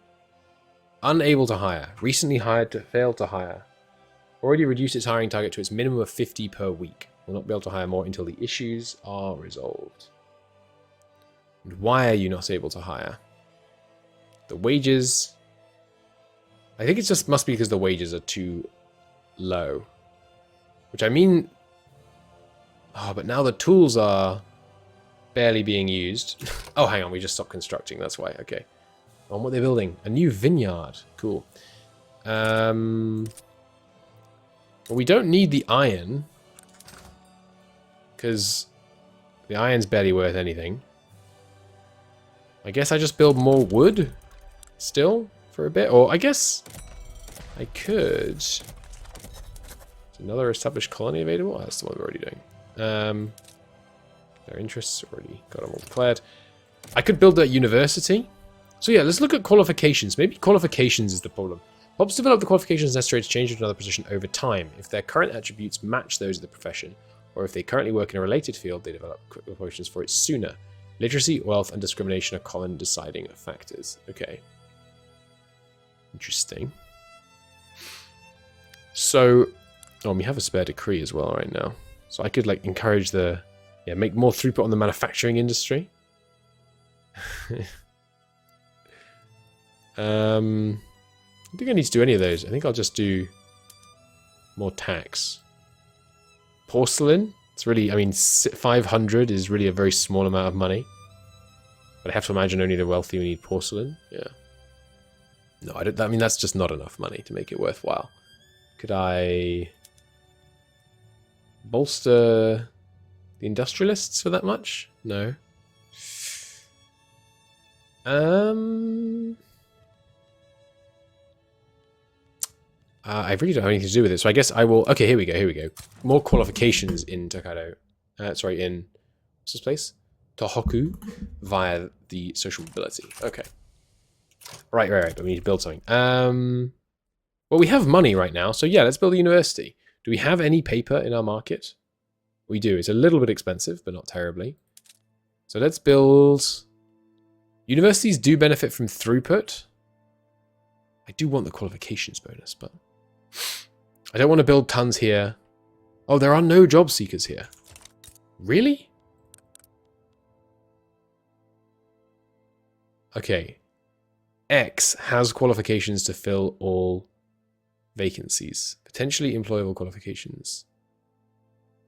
Speaker 1: Unable to hire. Recently hired to fail to hire. Already reduced its hiring target to its minimum of 50 per week. Will not be able to hire more until the issues are resolved. And why are you not able to hire? The wages I think it just must be because the wages are too low. Which I mean... Oh, but now the tools are barely being used. Oh, hang on, we just stopped constructing, that's why. Okay. On what they're building? A new vineyard. Cool. Well, we don't need the iron. Because the iron's barely worth anything. I guess I just build more wood still for a bit. Or I guess I could. Is another established colony available? Oh, that's the one we're already doing. Their interests already got them all declared. I could build that university. So yeah, let's look at qualifications. Maybe qualifications is the problem. Helps develop the qualifications necessary to change into another position over time. If their current attributes match those of the profession, or if they currently work in a related field, they develop qualifications for it sooner. Literacy, wealth, and discrimination are common deciding factors. Okay. Interesting. So, oh, we have a spare decree as well right now. So I could like encourage the, yeah, make more throughput on the manufacturing industry. I don't think I need to do any of those. I think I'll just do more tax. Porcelain. It's really, I mean, 500 is really a very small amount of money. But I have to imagine only the wealthy who need porcelain. Yeah. No, I don't. I mean, that's just not enough money to make it worthwhile. Could I bolster the industrialists for that much? No. I really don't have anything to do with it, so I guess I will... Okay, here we go. More qualifications in Tokaido. Sorry, in... What's this place? Tohoku, via the social mobility. Okay. Right, but we need to build something. Well, we have money right now, so yeah, let's build a university. Do we have any paper in our market? We do. It's a little bit expensive, but not terribly. So let's build... Universities do benefit from throughput. I do want the qualifications bonus, but... I don't want to build tons here. Oh, there are no job seekers here. Really? Okay. X has qualifications to fill all vacancies. Potentially employable qualifications.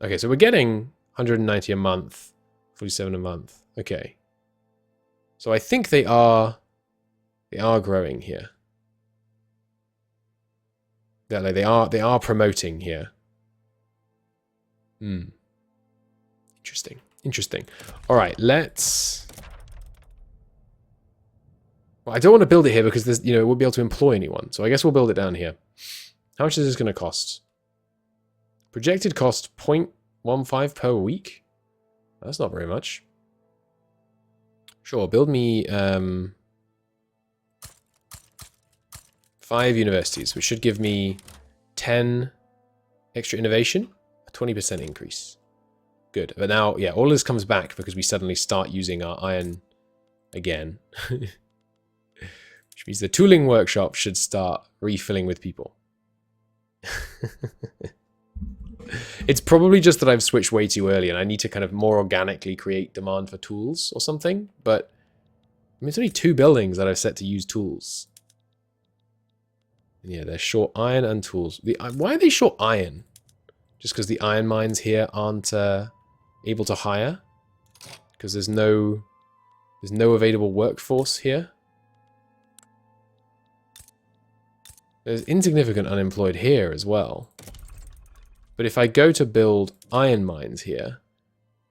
Speaker 1: Okay, so we're getting 190 a month. 47 a month. Okay. So I think they are growing here. They are promoting here. Interesting. All right, let's... Well, I don't want to build it here because there's, it won't be able to employ anyone. So I guess we'll build it down here. How much is this going to cost? Projected cost 0.15 per week. That's not very much. Sure, build me 5 universities, which should give me 10 extra innovation, a 20% increase. Good. But now, yeah, all this comes back because we suddenly start using our iron again. Which means the tooling workshop should start refilling with people. It's probably just that I've switched way too early and I need to kind of more organically create demand for tools or something. But I mean, it's only 2 buildings that I've set to use tools. Yeah, they're short iron and tools. Why are they short iron? Just because the iron mines here aren't able to hire? Because there's no available workforce here? There's insignificant unemployed here as well. But if I go to build iron mines here,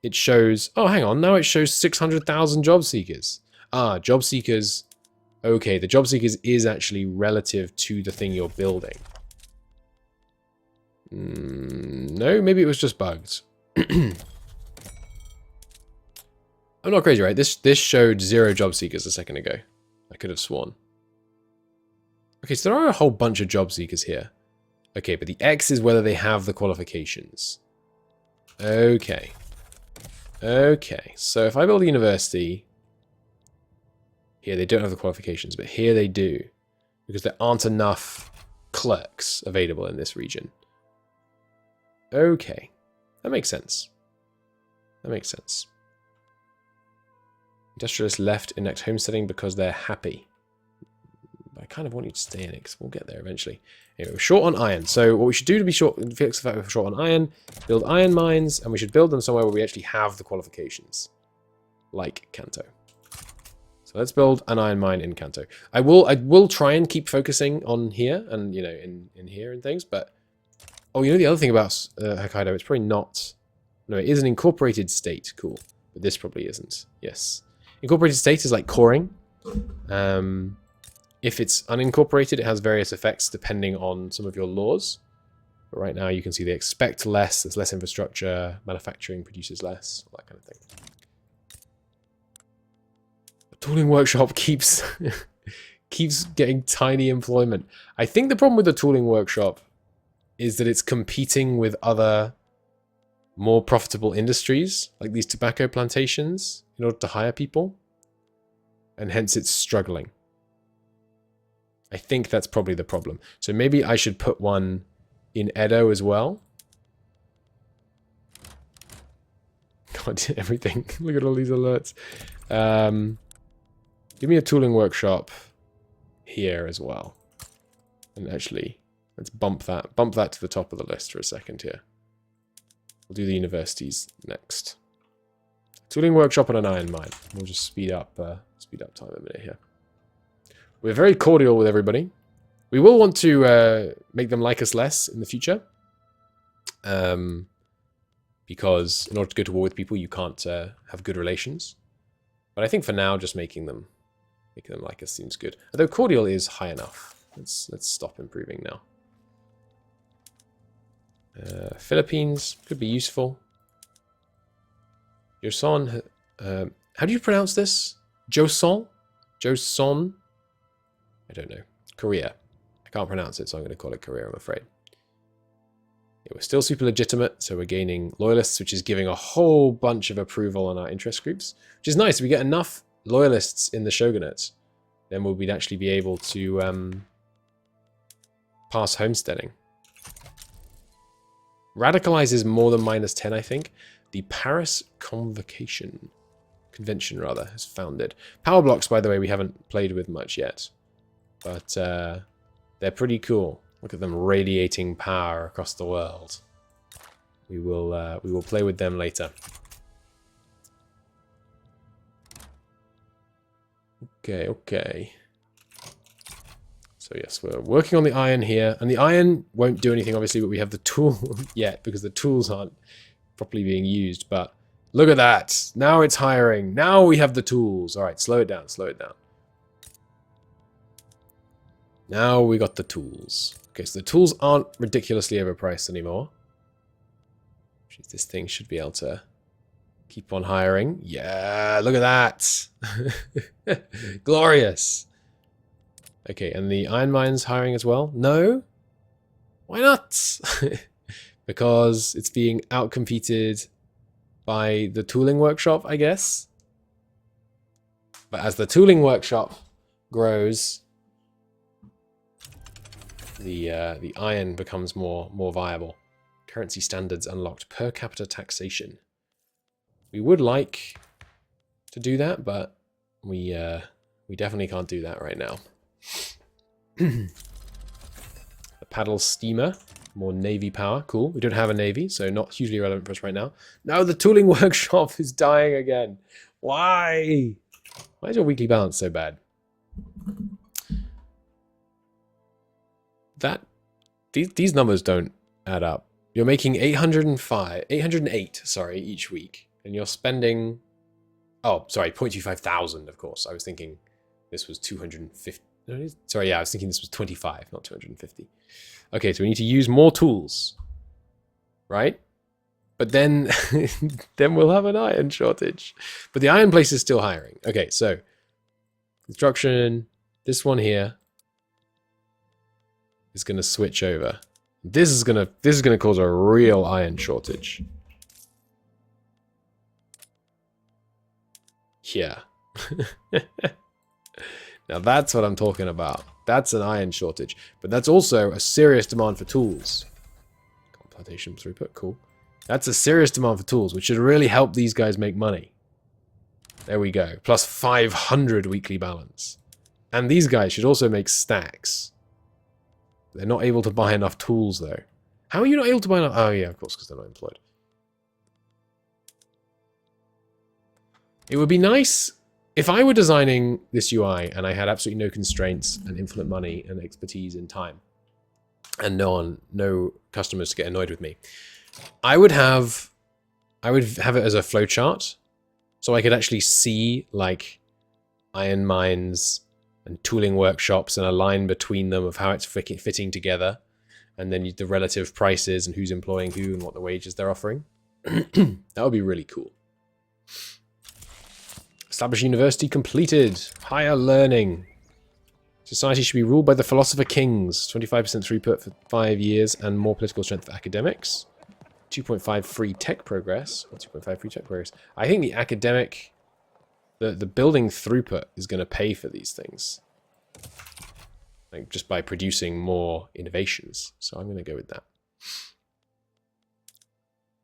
Speaker 1: it shows... Oh, hang on. Now it shows 600,000 job seekers. Ah, job seekers... Okay, the job seekers is actually relative to the thing you're building. No, maybe it was just bugged. I'm not crazy, right? This showed 0 job seekers a second ago. I could have sworn. Okay, so there are a whole bunch of job seekers here. Okay, but the X is whether they have the qualifications. Okay. Okay, so if I build a university... Here, they don't have the qualifications, but here they do. Because there aren't enough clerks available in this region. Okay. That makes sense. That makes sense. Industrialists left enact homesteading because they're happy. kind of want you to stay in it because we'll get there eventually. Anyway, we're short on iron. So what we should do to be short, fix the fact we're short on iron, build iron mines, and we should build them somewhere where we actually have the qualifications, like Kanto. So let's build an iron mine in Kanto. I will try and keep focusing on here and, you know, in here and things, but... Oh, you know the other thing about Hokkaido, it's probably not... No, it is an incorporated state. Cool. But this probably isn't. Yes. Incorporated state is like coring. If it's unincorporated, it has various effects depending on some of your laws. But right now you can see they expect less, there's less infrastructure, manufacturing produces less, all that kind of thing. The tooling workshop keeps keeps getting tiny employment. I think the problem with the tooling workshop is that it's competing with other more profitable industries, like these tobacco plantations, in order to hire people. And hence it's struggling. I think that's probably the problem. So maybe I should put one in Edo as well. God, everything. Look at all these alerts. Give me a tooling workshop here as well. And actually, let's bump that to the top of the list for a second here. We'll do the universities next. Tooling workshop and an iron mine. We'll just speed up time a minute here. We're very cordial with everybody. We will want to make them like us less in the future. Because in order to go to war with people, you can't have good relations. But I think for now, just making them like us seems good. Although cordial is high enough. Let's stop improving now. Philippines could be useful. Joseon, how do you pronounce this? Joseon? Joseon? I don't know. Korea. I can't pronounce it, so I'm going to call it Korea, I'm afraid. Yeah, we're still super legitimate, so we're gaining loyalists, which is giving a whole bunch of approval on our interest groups, which is nice. If we get enough loyalists in the shogunate, then we'll actually be able to pass homesteading. Radicalizes more than -10, I think. The Paris Convention, has founded. Power blocks, by the way, we haven't played with much yet. But they're pretty cool. Look at them radiating power across the world. We will play with them later. Okay. So yes, we're working on the iron here. And the iron won't do anything, obviously, but we have the tool yet, because the tools aren't properly being used. But look at that. Now it's hiring. Now we have the tools. All right, slow it down. Now we got the tools. Okay, so the tools aren't ridiculously overpriced anymore. Jeez, this thing should be able to keep on hiring. Yeah, look at that. Glorious. Okay, and the iron mine's hiring as well? No? Why not? Because it's being outcompeted by the tooling workshop, I guess. But as the tooling workshop grows, the iron becomes more viable. Currency standards unlocked. Per capita taxation. We would like to do that, but we definitely can't do that right now. The paddle steamer. More navy power. Cool. We don't have a navy, so not hugely relevant for us right now. No, the tooling workshop is dying again. Why? Why is your weekly balance so bad? These numbers don't add up. You're making 808, sorry, each week, and you're spending, oh, sorry, 0.25,000, of course. I was thinking this was 250. Sorry, yeah, I was thinking this was 25, not 250. Okay, so we need to use more tools, right? But then, then we'll have an iron shortage. But the iron place is still hiring. Okay, so construction, this one here is going to switch over. This is gonna cause a real iron shortage. Yeah. Now that's what I'm talking about. That's an iron shortage. But that's also a serious demand for tools. Plantation throughput, cool. That's a serious demand for tools, which should really help these guys make money. There we go. Plus 500 weekly balance. And these guys should also make stacks. They're not able to buy enough tools, though. How are you not able to buy enough? Oh, yeah, of course, because they're not employed. It would be nice if I were designing this UI and I had absolutely no constraints and infinite money and expertise and time, and no customers to get annoyed with me. I would have it as a flowchart, so I could actually see like iron mines and tooling workshops and a line between them of how it's fitting together, and then the relative prices and who's employing who and what the wages they're offering. That would be really cool. Establish university completed. Higher learning. Society should be ruled by the philosopher kings. 25% throughput for 5 years and more political strength for academics. 2.5 free tech progress. Or 2.5 free tech progress. I think the academic... The building throughput is going to pay for these things. Like just by producing more innovations. So I'm going to go with that.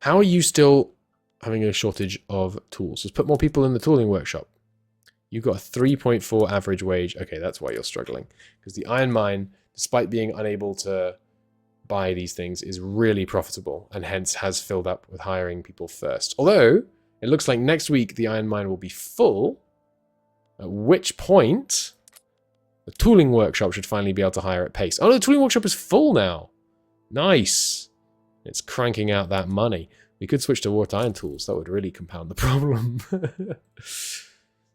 Speaker 1: How are you still having a shortage of tools? Let's put more people in the tooling workshop. You've got a 3.4 average wage. Okay, that's why you're struggling. Because the iron mine, despite being unable to buy these things, is really profitable and hence has filled up with hiring people first. Although, it looks like next week the iron mine will be full, at which point the tooling workshop should finally be able to hire at pace. Oh, no, the tooling workshop is full now. Nice. It's cranking out that money. We could switch to wrought iron tools. That would really compound the problem.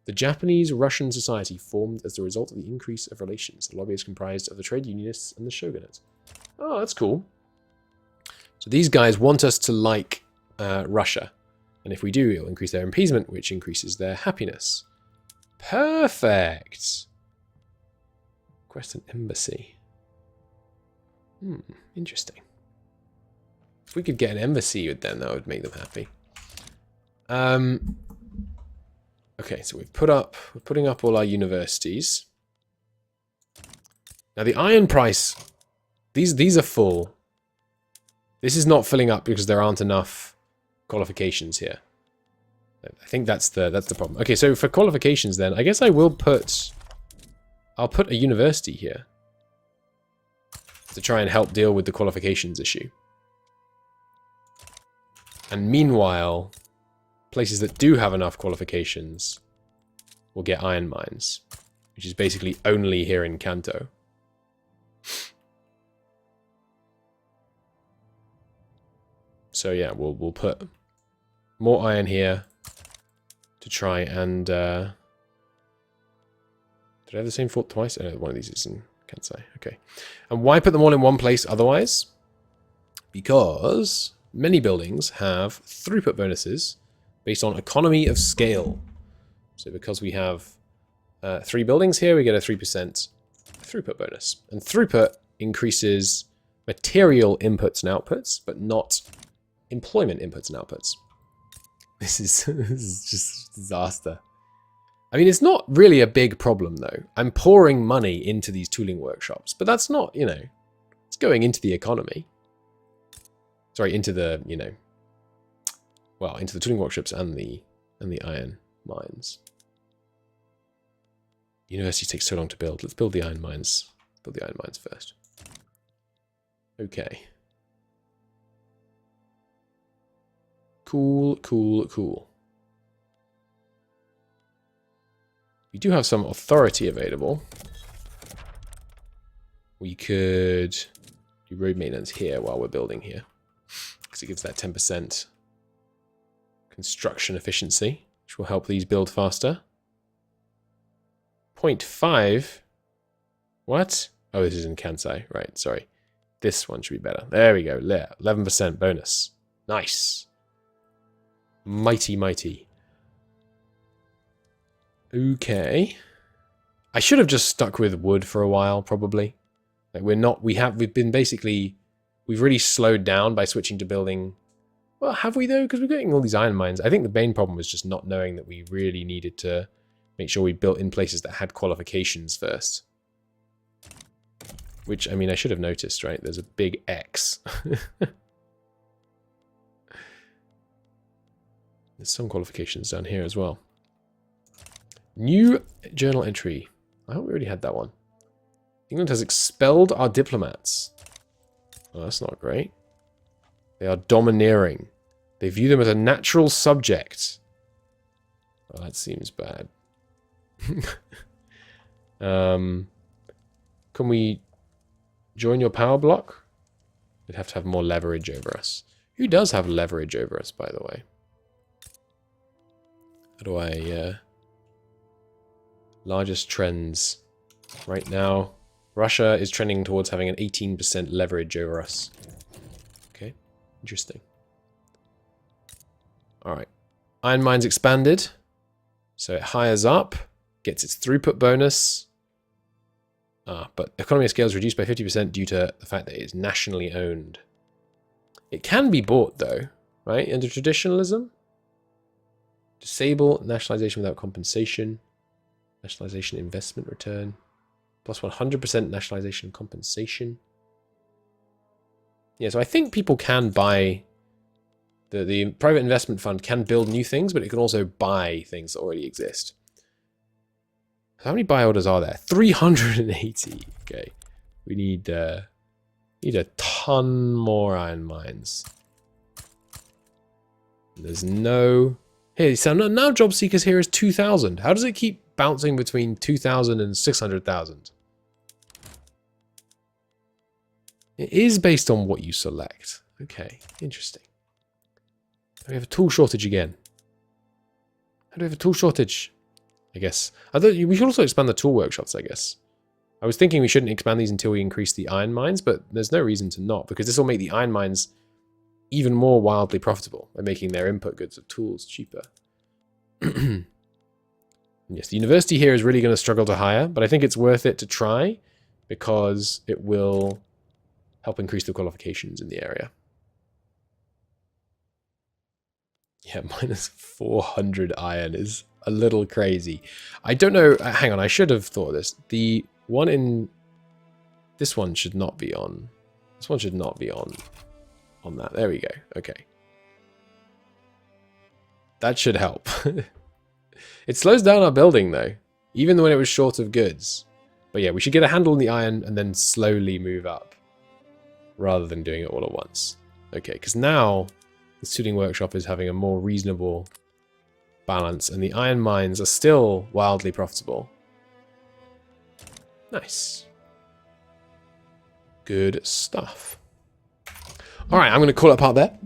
Speaker 1: The Japanese-Russian society formed as the result of the increase of relations. The lobby is comprised of the trade unionists and the shogunate. Oh, that's cool. So these guys want us to like Russia. And if we do, it'll increase their appeasement, which increases their happiness. Perfect. Request an embassy. Interesting. If we could get an embassy with them, that would make them happy. Okay, so we're putting up all our universities. Now the iron price, these are full. This is not filling up because there aren't enough qualifications here. I think that's the problem. Okay, so for qualifications then, I guess I'll put a university here to try and help deal with the qualifications issue. And meanwhile, places that do have enough qualifications will get iron mines, which is basically only here in Kanto. So yeah, we'll put more iron here to try and... Did I have the same thought twice? Oh, one of these is in Kansai. Okay. And why put them all in one place otherwise? Because many buildings have throughput bonuses based on economy of scale. So because we have 3 buildings here, we get a 3% throughput bonus. And throughput increases material inputs and outputs, but not employment inputs and outputs. This is just disaster. I mean, it's not really a big problem, though. I'm pouring money into these tooling workshops, but that's not, you know, it's going into the economy. Sorry, into the, you know, well, into the tooling workshops and the iron mines. University takes so long to build. Let's build the iron mines. Build the iron mines first. Okay. Cool, cool, cool. We do have some authority available. We could do road maintenance here while we're building here, because it gives that 10% construction efficiency, which will help these build faster. 0.5. What? Oh, this is in Kansai. Right, sorry. This one should be better. There we go. 11% bonus. Nice. Mighty, mighty. Okay. I should have just stuck with wood for a while, probably. Like we've really slowed down by switching to building. Well, have we though? Because we're getting all these iron mines. I think the main problem was just not knowing that we really needed to make sure we built in places that had qualifications first. Which, I mean, I should have noticed, right? There's a big X. There's some qualifications down here as well. New journal entry. I hope we already had that one. England has expelled our diplomats. Oh, that's not great. They are domineering. They view them as a natural subject. Oh, that seems bad. Can we join your power block? We'd have to have more leverage over us. Who does have leverage over us, by the way? How do I... largest trends. Right now, Russia is trending towards having an 18% leverage over us. Okay, interesting. Alright. Iron Mine's expanded. So it hires up, gets its throughput bonus. But economy of scale is reduced by 50% due to the fact that it is nationally owned. It can be bought, though, right? Under traditionalism. Disable nationalization without compensation. Nationalization investment return. Plus 100% nationalization compensation. Yeah, so I think people can buy... The private investment fund can build new things, but it can also buy things that already exist. How many buy orders are there? 380. Okay. We need a ton more iron mines. There's no... Hey, so now job seekers here is 2,000. How does it keep bouncing between 2,000 and 600,000? It is based on what you select. Okay, interesting. We have a tool shortage again. How do we have a tool shortage? I guess. I thought we should also expand the tool workshops, I guess. I was thinking we shouldn't expand these until we increase the iron mines, but there's no reason to not, because this will make the iron mines even more wildly profitable by making their input goods of tools cheaper. Yes, the university here is really going to struggle to hire, but I think it's worth it to try because it will help increase the qualifications in the area. Yeah, minus 400 iron is a little crazy. I don't know. Hang on, I should have thought of this. The one in... This one should not be on. This one should not be on that. There we go. Okay. That should help. It slows down our building, though. Even when it was short of goods. But yeah, we should get a handle on the iron and then slowly move up. Rather than doing it all at once. Okay, because now... The suiting workshop is having a more reasonable balance, and the iron mines are still wildly profitable. Nice. Good stuff. Alright, I'm going to call it apart there.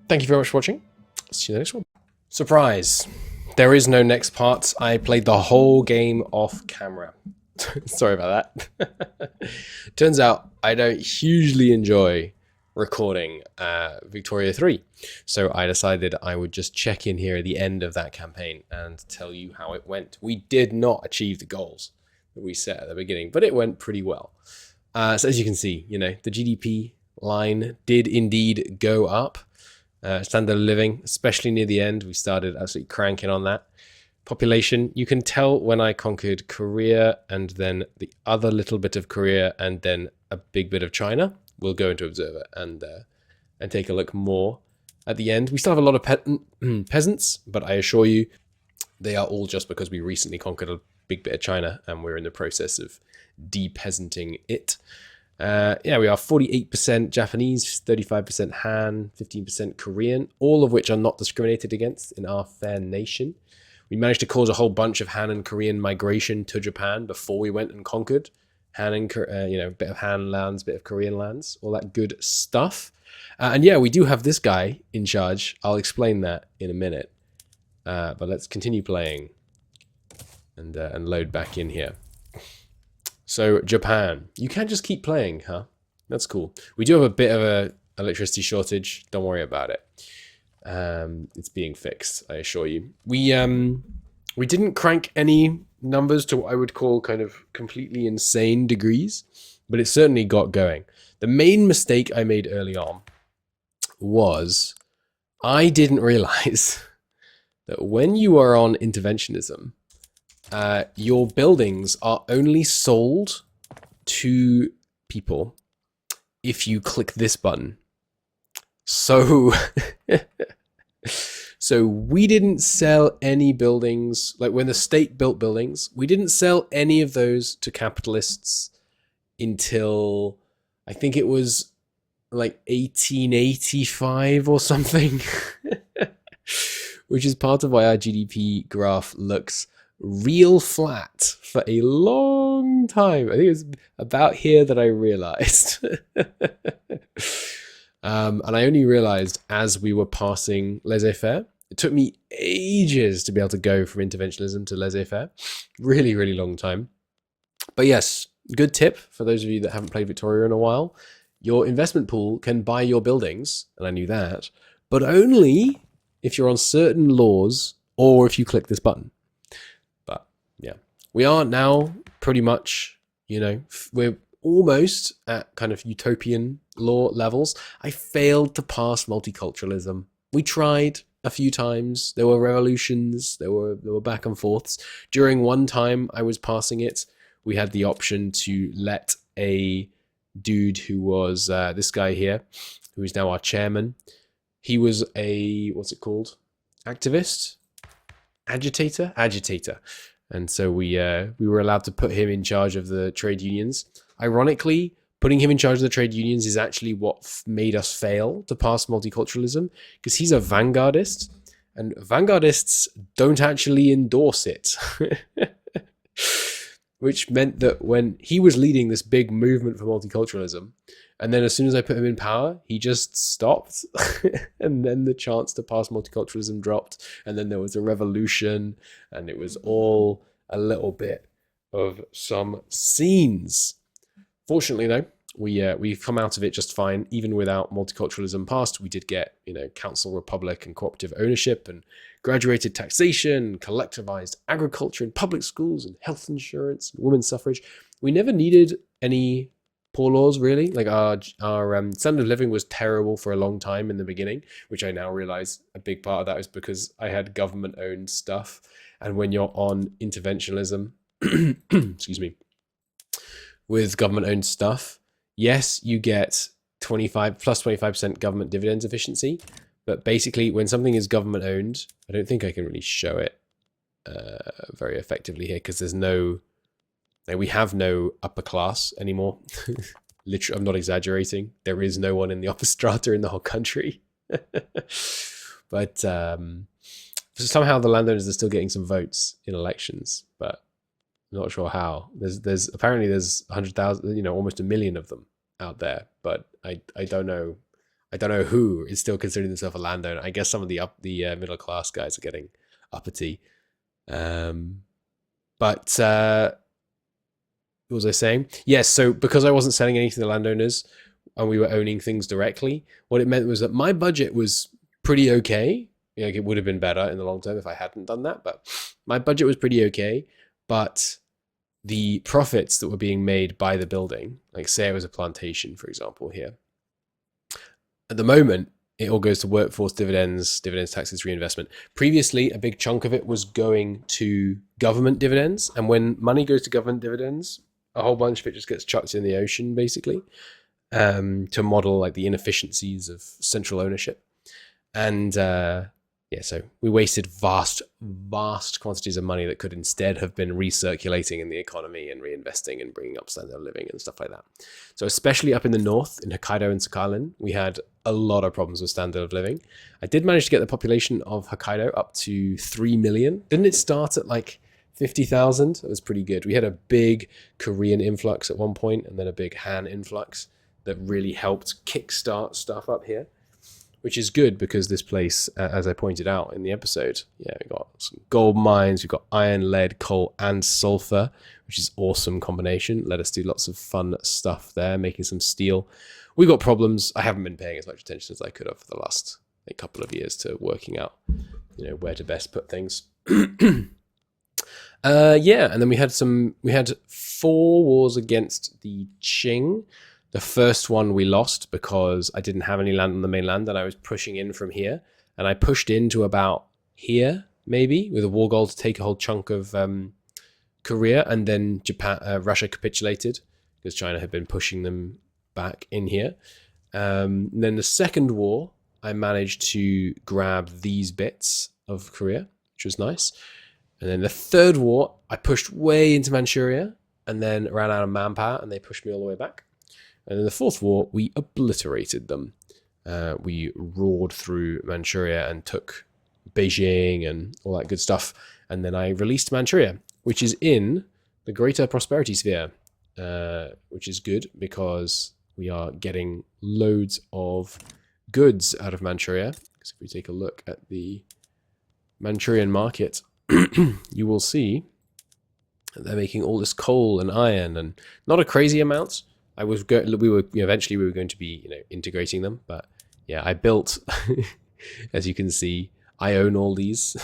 Speaker 1: Thank you very much for watching. See you in the next one. Surprise. There is no next part. I played the whole game off camera. Sorry about that. Turns out I don't hugely enjoy recording Victoria 3. So I decided I would just check in here at the end of that campaign and tell you how it went. We did not achieve the goals that we set at the beginning, but it went pretty well. So as you can see, you know, the GDP line did indeed go up. Standard of living, especially near the end, we started absolutely cranking on that. Population, you can tell when I conquered Korea and then the other little bit of Korea and then a big bit of China. We'll go into Observer and take a look more at the end. We still have a lot of peasants, but I assure you, they are all just because we recently conquered a big bit of China and we're in the process of de-peasanting it. Yeah, we are 48% Japanese, 35% Han, 15% Korean, all of which are not discriminated against in our fair nation. We managed to cause a whole bunch of Han and Korean migration to Japan before we went and conquered. Han and, you know, bit of Han lands, bit of Korean lands, all that good stuff. And yeah, we do have this guy in charge. I'll explain that in a minute. But let's continue playing and load back in here. So Japan, you can't just keep playing, huh? That's cool. We do have a bit of a electricity shortage. Don't worry about it. It's being fixed, I assure you. We didn't crank any numbers to what I would call kind of completely insane degrees, but it certainly got going. The main mistake I made early on was I didn't realize that when you are on interventionism, your buildings are only sold to people if you click this button. So So we didn't sell any buildings, like when the state built buildings, we didn't sell any of those to capitalists until I think it was like 1885 or something, which is part of why our GDP graph looks real flat for a long time. I think it was about here that I realized. And I only realized as we were passing laissez-faire. It took me ages to be able to go from interventionism to laissez-faire. Really, really long time. But yes, good tip for those of you that haven't played Victoria in a while. Your investment pool can buy your buildings, and I knew that, but only if you're on certain laws or if you click this button. But yeah, we are now pretty much, we're almost at kind of utopian law levels. I failed to pass multiculturalism. We tried a few times. There were revolutions. There were back and forths. During one time I was passing it, we had the option to let a dude who was this guy here, who is now our chairman. He was a, what's it called? Activist? Agitator. And so we were allowed to put him in charge of the trade unions. Ironically, putting him in charge of the trade unions is actually what made us fail to pass multiculturalism, because he's a vanguardist, and vanguardists don't actually endorse it. Which meant that when he was leading this big movement for multiculturalism, and then as soon as I put him in power, he just stopped. And then the chance to pass multiculturalism dropped. And then there was a revolution, and it was all a little bit of some scenes. Fortunately, though, we've come out of it just fine. Even without multiculturalism passed, we did get, council republic and cooperative ownership and graduated taxation, collectivized agriculture and public schools and health insurance and women's suffrage. We never needed any poor laws, really. Like our standard of living was terrible for a long time in the beginning, which I now realize a big part of that is because I had government-owned stuff. And when you're on interventionism, excuse me, with government-owned stuff, yes, you get 25% government dividends efficiency. But basically, when something is government-owned, I don't think I can really show it very effectively here because we have no upper class anymore. Literally, I'm not exaggerating. There is no one in the upper strata in the whole country. But somehow the landowners are still getting some votes in elections, but I'm not sure how. There's apparently 100,000, almost 1 million of them out there, but I don't know. I don't know who is still considering themselves a landowner. I guess some of the middle class guys are getting uppity. But what was I saying? Yes, so because I wasn't selling anything to the landowners and we were owning things directly, what it meant was that my budget was pretty okay. It would have been better in the long term if I hadn't done that, but my budget was pretty okay. But the profits that were being made by the building, like say it was a plantation, for example, here, at the moment, it all goes to workforce dividends, taxes, reinvestment. Previously, a big chunk of it was going to government dividends. And when money goes to government dividends, a whole bunch of it just gets chucked in the ocean, basically, to model like the inefficiencies of central ownership. And so we wasted vast quantities of money that could instead have been recirculating in the economy and reinvesting and bringing up standard of living and stuff like that. So especially up in the north, in Hokkaido and Sakhalin, we had a lot of problems with standard of living. I did manage to get the population of Hokkaido up to 3 million. Didn't it start at like 50,000? That was pretty good. We had a big Korean influx at one point and then a big Han influx that really helped kickstart stuff up here, which is good because this place, as I pointed out in the episode, we got some gold mines, we've got iron, lead, coal, and sulfur, which is awesome combination. Let us do lots of fun stuff there, making some steel. We've got problems. I haven't been paying as much attention as I could have for the last couple of years to working out, where to best put things. And then we had 4 wars against the Qing. The first one we lost because I didn't have any land on the mainland and I was pushing in from here. And I pushed into about here, maybe, with a war goal to take a whole chunk of Korea. And then Russia capitulated because China had been pushing them back in here. Then the second war I managed to grab these bits of Korea, which was nice. And then the third war, I pushed way into Manchuria and then ran out of manpower and they pushed me all the way back. And in the fourth war, we obliterated them. We roared through Manchuria and took Beijing and all that good stuff. And then I released Manchuria, which is in the Greater Prosperity Sphere, which is good because we are getting loads of goods out of Manchuria. Because if we take a look at the Manchurian market, you will see that they're making all this coal and iron, and not a crazy amount. Eventually we were going to be integrating them, but yeah, I built. As you can see, I own all these.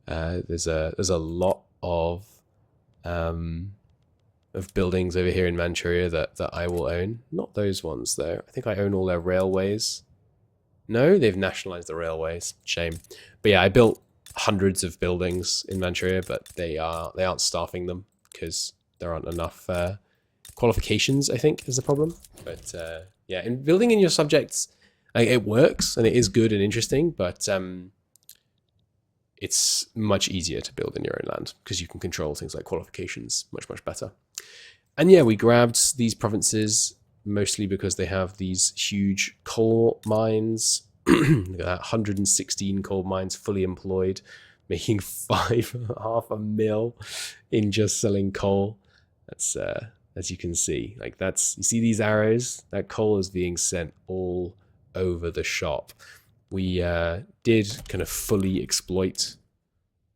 Speaker 1: There's a lot of buildings over here in Manchuria that I will own. Not those ones though. I think I own all their railways. No, they've nationalized the railways. Shame. But yeah, I built hundreds of buildings in Manchuria, but they aren't staffing them because there aren't enough qualifications, I think, is the problem. But yeah, in building in your subjects, it works and it is good and interesting, but it's much easier to build in your own land because you can control things like qualifications much, much better. And yeah, we grabbed these provinces mostly because they have these huge coal mines. Look at that, 116 coal mines fully employed, making 5.5 mil in just selling coal. That's as you can see, like you see these arrows? That coal is being sent all over the shop. We did kind of fully exploit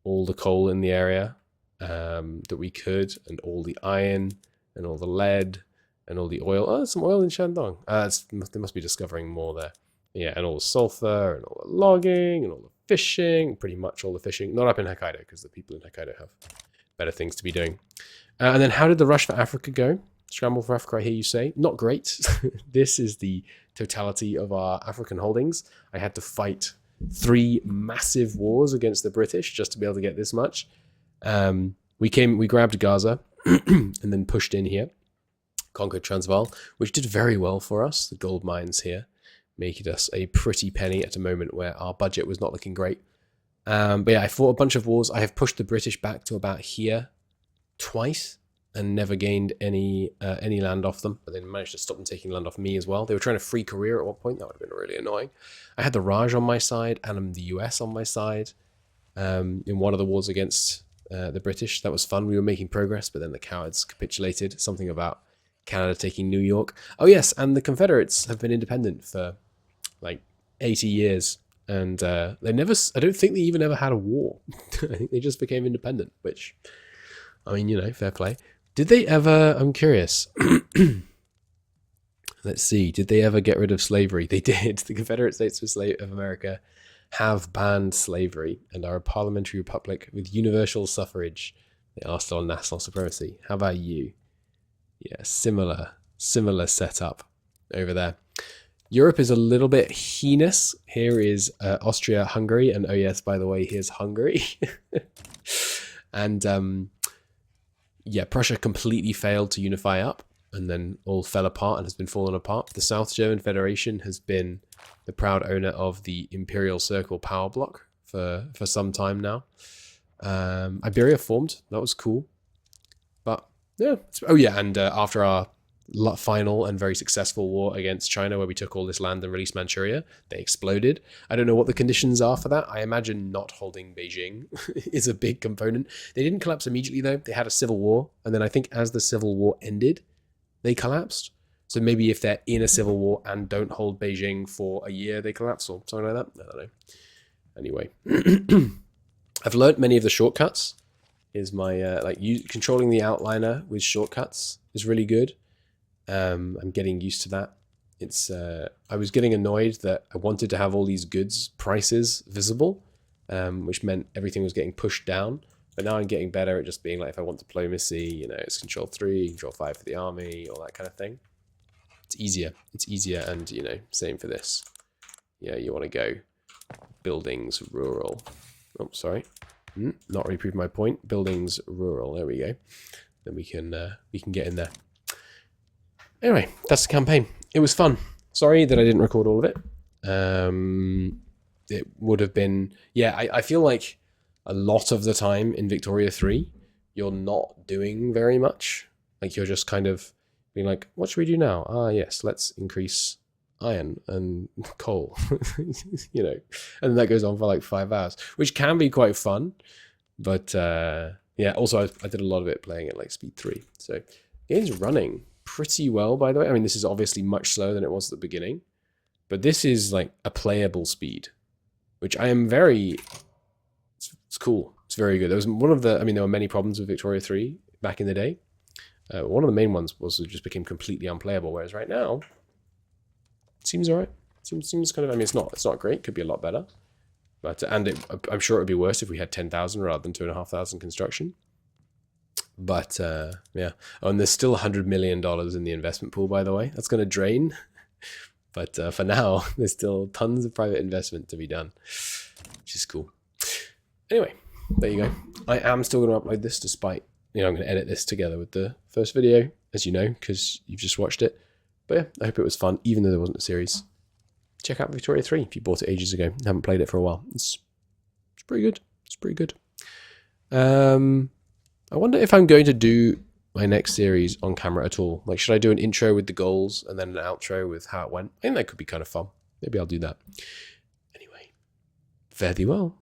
Speaker 1: all the coal in the area that we could, and all the iron, and all the lead, and all the oil. Oh, there's some oil in Shandong. They must be discovering more there. Yeah, and all the sulfur, and all the logging, and all the fishing. Pretty much all the fishing. Not up in Hokkaido, because the people in Hokkaido have better things to be doing. And then how did the rush for Africa go? Scramble for Africa, I hear you say. Not great. This is the totality of our African holdings. I had to fight 3 massive wars against the British just to be able to get this much. We grabbed Gaza and then pushed in here, conquered Transvaal, which did very well for us. The gold mines here making us a pretty penny at a moment where our budget was not looking great. But yeah, I fought a bunch of wars. I have pushed the British back to about here twice and never gained any land off them, but they managed to stop them taking land off me as well. They were trying to free Korea at one point. That would have been really annoying. I had the Raj on my side and the US on my side in one of the wars against the British. That was fun. We were making progress, but then the cowards capitulated. Something about Canada taking New York. Oh yes, and the Confederates have been independent for like 80 years. And I don't think they even ever had a war. I think they just became independent, which, I mean, fair play. Did they ever, I'm curious, let's see, did they ever get rid of slavery? They did. The Confederate States of America have banned slavery and are a parliamentary republic with universal suffrage. They are still on national supremacy. How about you? Yeah, similar setup over there. Europe is a little bit heinous. Here is Austria-Hungary, and oh yes, by the way, here's Hungary. And yeah, Prussia completely failed to unify up and then all fell apart and has been fallen apart. The South German Federation has been the proud owner of the Imperial Circle power block for some time now. Iberia formed. That was cool. But yeah. Oh yeah, and after our final and very successful war against China, where we took all this land and released Manchuria, they exploded. I don't know what the conditions are for that. I imagine not holding Beijing is a big component. They didn't collapse immediately though. They had a civil war, and then I think as the civil war ended, they collapsed. So maybe if they're in a civil war and don't hold Beijing for a year, they collapse or something like that. I don't know. Anyway, I've learned many of the shortcuts. Is my controlling the outliner with shortcuts is really good. I'm getting used to that. It's I was getting annoyed that I wanted to have all these goods prices visible, which meant everything was getting pushed down. But now I'm getting better at just being like, if I want diplomacy, it's Control 3, Control 5 for the army, all that kind of thing. It's easier, and same for this. Yeah, you want to go buildings rural. Oh, sorry, not really proved my point. Buildings rural. There we go. Then we can get in there. Anyway, that's the campaign. It was fun. Sorry that I didn't record all of it. It would have been, yeah, I feel like a lot of the time in Victoria 3, you're not doing very much. Like you're just kind of being like, what should we do now? Ah, yes, let's increase iron and coal, you know, and that goes on for like 5 hours, which can be quite fun. But yeah, also I did a lot of it playing at like speed 3. So game's running pretty well, by the way. I mean, this is obviously much slower than it was at the beginning, but this is like a playable speed, which I am very, it's cool. It's very good. There was one of the, I mean, there were many problems with Victoria 3 back in the day. One of the main ones was it just became completely unplayable, whereas right now, it seems alright. Seems kind of, I mean, it's not great. Could be a lot better. But, I'm sure it would be worse if we had 10,000 rather than 2,500 construction. But, yeah. Oh, and there's still $100 million in the investment pool, by the way. That's going to drain. But for now, there's still tons of private investment to be done, which is cool. Anyway, there you go. I am still going to upload this despite, you know, I'm going to edit this together with the first video, as you know, because you've just watched it. But yeah, I hope it was fun, even though there wasn't a series. Check out Victoria 3 if you bought it ages ago and haven't played it for a while. It's pretty good. It's pretty good. I wonder if I'm going to do my next series on camera at all. Like, should I do an intro with the goals and then an outro with how it went? I think that could be kind of fun. Maybe I'll do that. Anyway, fare thee well.